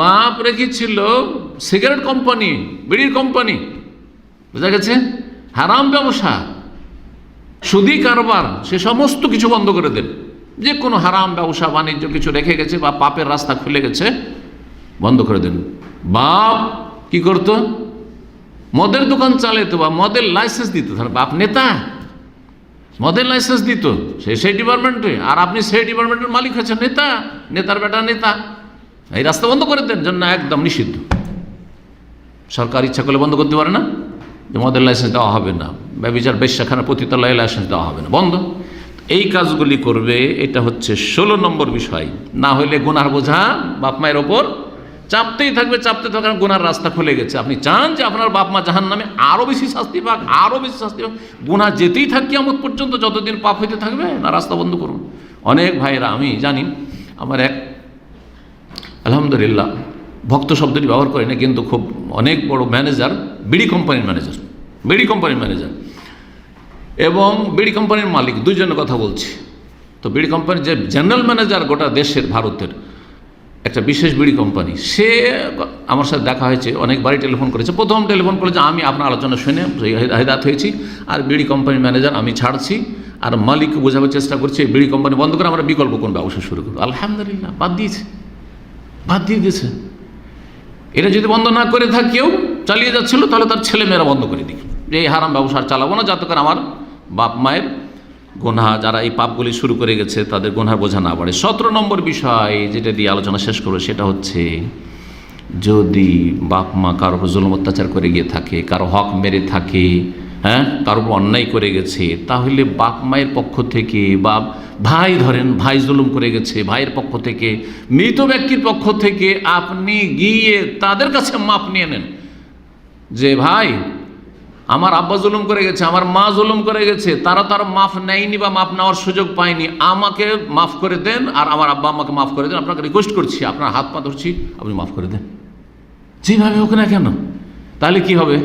বাপ রেখেছিল সিগারেট কোম্পানি, বিড়ির কোম্পানি, বুঝা গেছে, হারাম ব্যবসা, সুদি কারবার, সে সমস্ত কিছু বন্ধ করে দেন। যে কোনো হারাম ব্যবসা বাণিজ্য কিছু রেখে গেছে বা পাপের রাস্তা খুলে গেছে, বন্ধ করে দেন। বাপ কি করত? মদের দোকান চালাইতো বা মদের লাইসেন্স দিত। বাপ নেতা, মদের লাইসেন্স দিত সেই ডিপার্টমেন্টে, আর আপনি সেই ডিপার্টমেন্টের মালিক হয়েছেন, নেতা, নেতার বেটা নেতা। এই রাস্তা বন্ধ করে দেন, জন্য একদম নিষিদ্ধ। সরকার ইচ্ছা করলে বন্ধ করতে পারে না, যে মদের লাইসেন্স দেওয়া হবে না, ব্যভিচার বেশ্যাখানা পতিতালয়ে লাইসেন্স দেওয়া হবে না, বন্ধ। এই কাজগুলি করবে, এটা হচ্ছে 16 নম্বর বিষয়। না হলে গুনার বোঝা বাপ মায়ের ওপর চাপতেই থাকবে, চাপতে থাকার গুনার রাস্তা খুলে গেছে। আপনি চান যে আপনার বাপ মা জাহান্নামে আরও বেশি শাস্তি পাক, আরও বেশি শাস্তি পাক, গুনাহ যেতেই থাক কিয়ামত পর্যন্ত, যতদিন পাপ হইতে থাকবে না, রাস্তা বন্ধ করুন। অনেক ভাইয়েরা, আমি জানি, আমার এক আলহামদুলিল্লাহ ভক্ত শব্দটি ব্যবহার করি না, কিন্তু খুব অনেক বড় ম্যানেজার, বিড়ি কোম্পানির ম্যানেজার, বিড়ি কোম্পানির ম্যানেজার এবং বিড়ি কোম্পানির মালিক, দুইজনের কথা বলছি। তো বিড়ি কোম্পানির যে জেনারেল ম্যানেজার গোটা দেশের, ভারতের একটা বিশেষ বিড়ি কোম্পানি, সে আমার সাথে দেখা হয়েছে, অনেকবারই টেলিফোন করেছে। প্রথম টেলিফোন করে যে আমি আপনার আলোচনা শুনে হেদায়েত হয়েছি, আর বিড়ি কোম্পানির ম্যানেজার আমি ছাড়ছি, আর মালিককে বোঝাবার চেষ্টা করছি বিড়ি কোম্পানি বন্ধ করে আমরা বিকল্প কোন ব্যবসা শুরু করবো। আলহামদুলিল্লাহ বাদ দিয়ে দিয়েছে। এটা যদি বন্ধ না করে কেউ চালিয়ে যাচ্ছিল, তাহলে তার ছেলেমেয়েরা বন্ধ করে দিক, যে এই হারাম ব্যবসা চালাবো না, যাতে করে আমার বাপ মায়ের গুনাহ, যারা এই পাপগুলি শুরু করে গেছে, তাদের গুনার বোঝা না বাড়ে। 17 নম্বর বিষয় যেটা দিয়ে আলোচনা শেষ করবো, সেটা হচ্ছে যদি বাপ মা কারো উপর জুলুম অত্যাচার করে গিয়ে থাকে, কারো হক মেরে থাকে, কারো উপর অন্যায় করে গেছে, তাহলে বাপ মায়ের পক্ষ থেকে, বা ভাই ধরেন ভাই জুলুম করে গেছে, ভাইয়ের পক্ষ থেকে, মৃত ব্যক্তির পক্ষ থেকে আপনি গিয়ে তাদের কাছে মাপ নিয়ে নেন, যে ভাই আমার আব্বা জুলুম করে গেছে, আমার মা জুলুম করে গেছে, তারা তার মাফ নেয়নি বা মাফ নেওয়ার সুযোগ পায়নি, আমাকে মাফ করে দেন, আর আমার আব্বা আমাকে মাফ করে দেন, আপনাকে রিকোয়েস্ট করছি, আপনার হাত পা ধরছি, আপনি মাফ করে দেন, যেভাবে হোক না কেন। তাহলে কি হবে?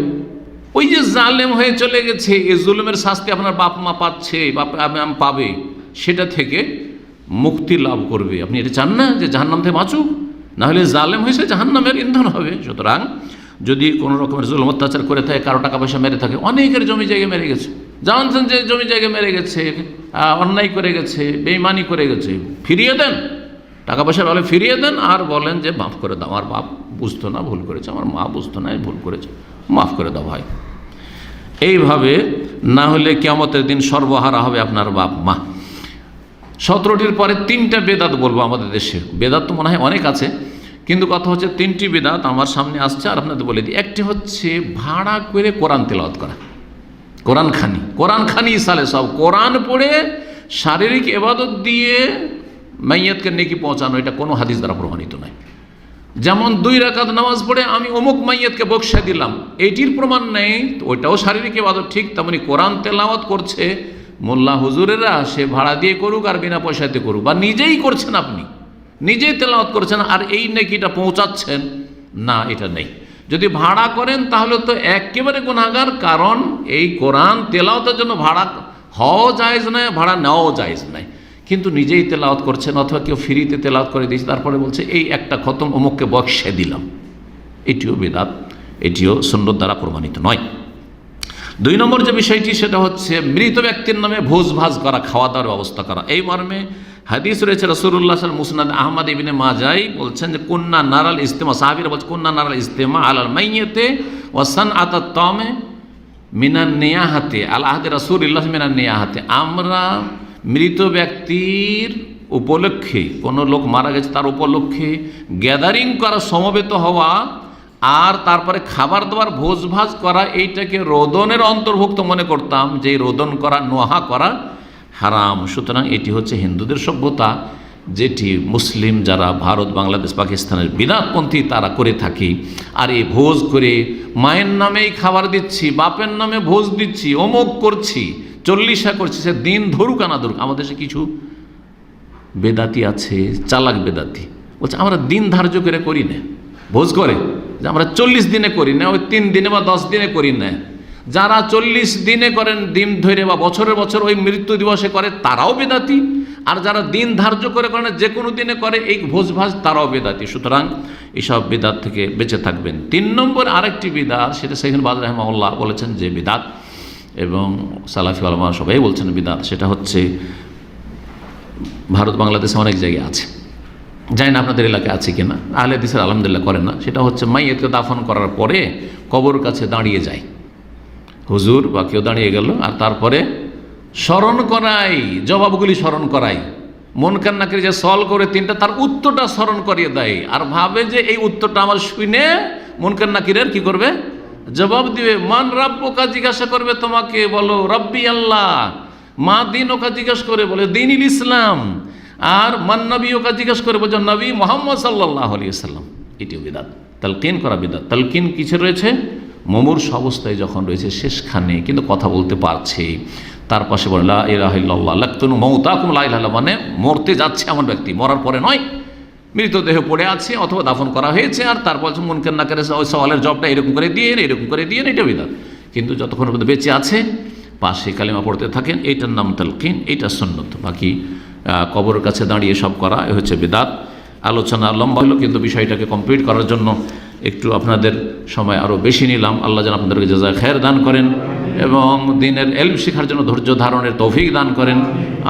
ওই যে জালেম হয়ে চলে গেছে, এই জুলুমের শাস্তি আপনার বাপ মা পাচ্ছে, পাবে, সেটা থেকে মুক্তি লাভ করবে। আপনি এটা চান না যে জাহান্নাম থেকে বাঁচুক? না হলে জালেম হয়েছে জাহান্নামের ইন্ধন হবে। সুতরাং যদি কোনো রকমের জুলুম অত্যাচার করে থাকে, কারো টাকা পয়সা মেরে থাকে, অনেকের জমি জায়গা মেরে গেছে, জানছেন যে জমি জায়গা মেরে গেছে, অন্যায় করে গেছে, বেঈমানি করে গেছে, ফিরিয়ে দেন, টাকা পয়সা বলে ফিরিয়ে দেন, আর বলেন যে মাফ করে দাও, আমার বাপ বুঝতো না, ভুল করেছে, আমার মা বুঝতো না, ভুল করেছে, মাফ করে দাও ভাই। এইভাবে না হলে কিয়ামতের দিন সর্বহারা হবে আপনার বাপ মা। 17টির পরে 3টা বেদাত বলবো আমাদের দেশে। বেদাত তো মনে হয় অনেক আছে, কিন্তু কথা হচ্ছে 3টি বেদাত আমার সামনে আসছে, আর আপনাদের বলে দিই। একটি হচ্ছে ভাড়া করে কোরআন তেলাওয়াত করা, কোরআন খানি সালে সব কোরআন পড়ে শারীরিক ইবাদত দিয়ে মাইয়াতকে নেকি পৌঁছানো, এটা কোনো হাদিস দ্বারা প্রমাণিত নয়। যেমন 2 রাকাত নামাজ পড়ে আমি অমুক মাইয়াতকে বকশা দিলাম, এইটির প্রমাণ নেই, ওইটাও শারীরিক ইবাদত। ঠিক তেমনি কোরআন তেলাওয়াত করছে মোল্লা হুজুরেরা, সে ভাড়া দিয়ে করুক আর বিনা পয়সাতে করুক, বা নিজেই করছেন, আপনি নিজেই তেলাওয়াত করছেন আর এই নেকিটা পৌঁছাচ্ছেন না, এটা নেই। যদি ভাড়া করেন তাহলে তো একেবারে গুনাহগার, কারণ এই কোরআন তেলাওয়াতের জন্য ভাড়া হওয়াও জায়েজ নয়, ভাড়া নেওয়াও জায়েজ নয়। কিন্তু নিজেই তেলাওয়াত করছেন, অথবা কেউ ফ্রিতে তেলাওয়াত করে দিয়েছে, তারপরে বলছে এই একটা খতম অমুককে বকশে দিলাম, এটিও বেদাত, এটিও সুন্নাত দ্বারা প্রমাণিত নয়। 2 নম্বর যে বিষয়টি সেটা হচ্ছে মৃত ব্যক্তির নামে ভোজ ভাজ করা, খাওয়া দাওয়ার ব্যবস্থা করা। এই মর্মে হাদিস রয়েছে রাসূলুল্লাহ সাল্লাল্লাহু আলাইহি ওয়াসাল্লাম, মুসনাদ আহমদ ইবনে মাজাহ বলছেন যে কুন্না নারাল ইজতিমা, সাহাবীরা বলছেন কুন্না নারাল ইজতিমা আলাল মাইয়িতে ওয়া সানআতাত তামে মিনান নিয়াহাতে আল আহদি রাসূলিল্লাহ মিনান নিয়াহাতে, আমরা মৃত ব্যক্তির উপলক্ষে, কোনো লোক মারা গেছে তার উপলক্ষে গ্যাদারিং করা, সমবেত হওয়া, আর তারপরে খাবার দাবার ভোজ ভাজ করা, এইটাকে রোদনের অন্তর্ভুক্ত মনে করতাম, যে রোদন করা, নোহা করা হারাম। সুতরাং এটি হচ্ছে হিন্দুদের সভ্যতা, যেটি মুসলিম যারা ভারত, বাংলাদেশ, পাকিস্তানের বিদাতপন্থী তারা করে থাকি। আর এই ভোজ করে মায়ের নামেই খাবার দিচ্ছি, বাপের নামে ভোজ দিচ্ছি, অমুক করছি, চল্লিশা করছি, সে দিন ধরুক আনা ধরুক। আমাদের দেশে কিছু বেদাতি আছে, চালাক বেদাতি, বলছে আমরা দিন ধার্য করে করি না, ভোজ করে যে আমরা 40 দিনে করি না, ওই 3 দিনে বা 10 দিনে করি না। যারা 40 দিনে করেন দিন ধরে বা বছরের বছর ওই মৃত্যু দিবসে করে, তারাও বেদাতি। আর যারা দিন ধার্য করে করেন, যে কোনো দিনে করে এই ভোজ ভাজ, তারাও বেদাতি। সুতরাং এইসব বিদাত থেকে বেঁচে থাকবেন। 3 নম্বর আরেকটি বিদাত, সেটা শাইখ বাজ রাহিমাহুল্লাহ বলেছেন যে বিদাত, এবং সালাফি উলামা সবাই বলছেন বিদাত, সেটা হচ্ছে ভারত বাংলাদেশে অনেক জায়গায় আছে, জানি না আপনাদের এলাকায় আছে কিনা, আহলে হাদিসের আলহামদুলিল্লাহ করে না। সেটা হচ্ছে মাইয়াতকে দাফন করার পরে কবর কাছে দাঁড়িয়ে যায়, হুজুর বা কেউ দাঁড়িয়ে গেল, আর তারপরে স্মরণ করাই, জবাবগুলি স্মরণ করাই, মুনকার নাকির যে সওয়াল করে 3টা, তার উত্তরটা স্মরণ করিয়ে দেয়, আর ভাবে যে এই উত্তরটা আমার শুনে মুনকার নাকিরের কি করবে, জবাব দিবে। মান রাব্বুকা জিজ্ঞাসা করবে তোমাকে, বলো রব্বি আল্লাহ। মা দিন ওকা জিজ্ঞাসা করে, বলে দিনিল ইসলাম। আর মান নবী ওকা জিজ্ঞাসা করে, বলছে নবী মুহাম্মদ সাল্লাল্লাহু আলাইহি ওয়াসাল্লাম। এটিও বিদাত, তালকিন করা বিদাত। তালকিন কিসে রয়েছে, মুমূর্ষ অবস্থায় যখন রয়েছে, শেষখানে কিন্তু কথা বলতে পারছে, তার পাশে বলে লা ইলাহা ইল্লাল্লাহ লাকুনু মাউতাকুম, লা ইলাহা ইল্লাল্লাহ মানে মরতে যাচ্ছে এমন ব্যক্তি, মরার পরে নয়, মৃতদেহ পড়ে আছে অথবা দাফন করা হয়েছে, আর তারপর মুনকার নাকিরের ওই সওয়ালের জবাবটা এরকম করে দিয়ে, এরকম করে দিয়ে, এটা বিদাত। কিন্তু যতক্ষণ পর্যন্ত বেঁচে আছে পাশে কালিমা পড়তে থাকেন, এইটার নাম তালকিন, এইটা সুন্নত। বাকি কবরের কাছে দাঁড়িয়ে সব করা এ হচ্ছে বিদাত। আলোচনা লম্বা হলো, কিন্তু বিষয়টাকে কমপ্লিট করার জন্য একটু আপনাদের সময় আরও বেশি নিলাম। আল্লাহ যেন আপনাদেরকে জাযায়ে খায়ের দান করেন এবং দ্বীনের ইলম শেখার জন্য ধৈর্য ধারণের তৌফিক দান করেন।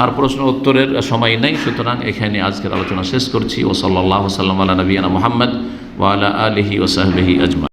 আর প্রশ্ন উত্তরের সময় নেই, সুতরাং এখানে আজকের আলোচনা শেষ করছি। ও সাল্লাল্লাহু সাল্লাম আলা নবিয়ানা মুহাম্মদ ওয়া আলা আলিহি ওয়া সাহবিহি আজমাইন।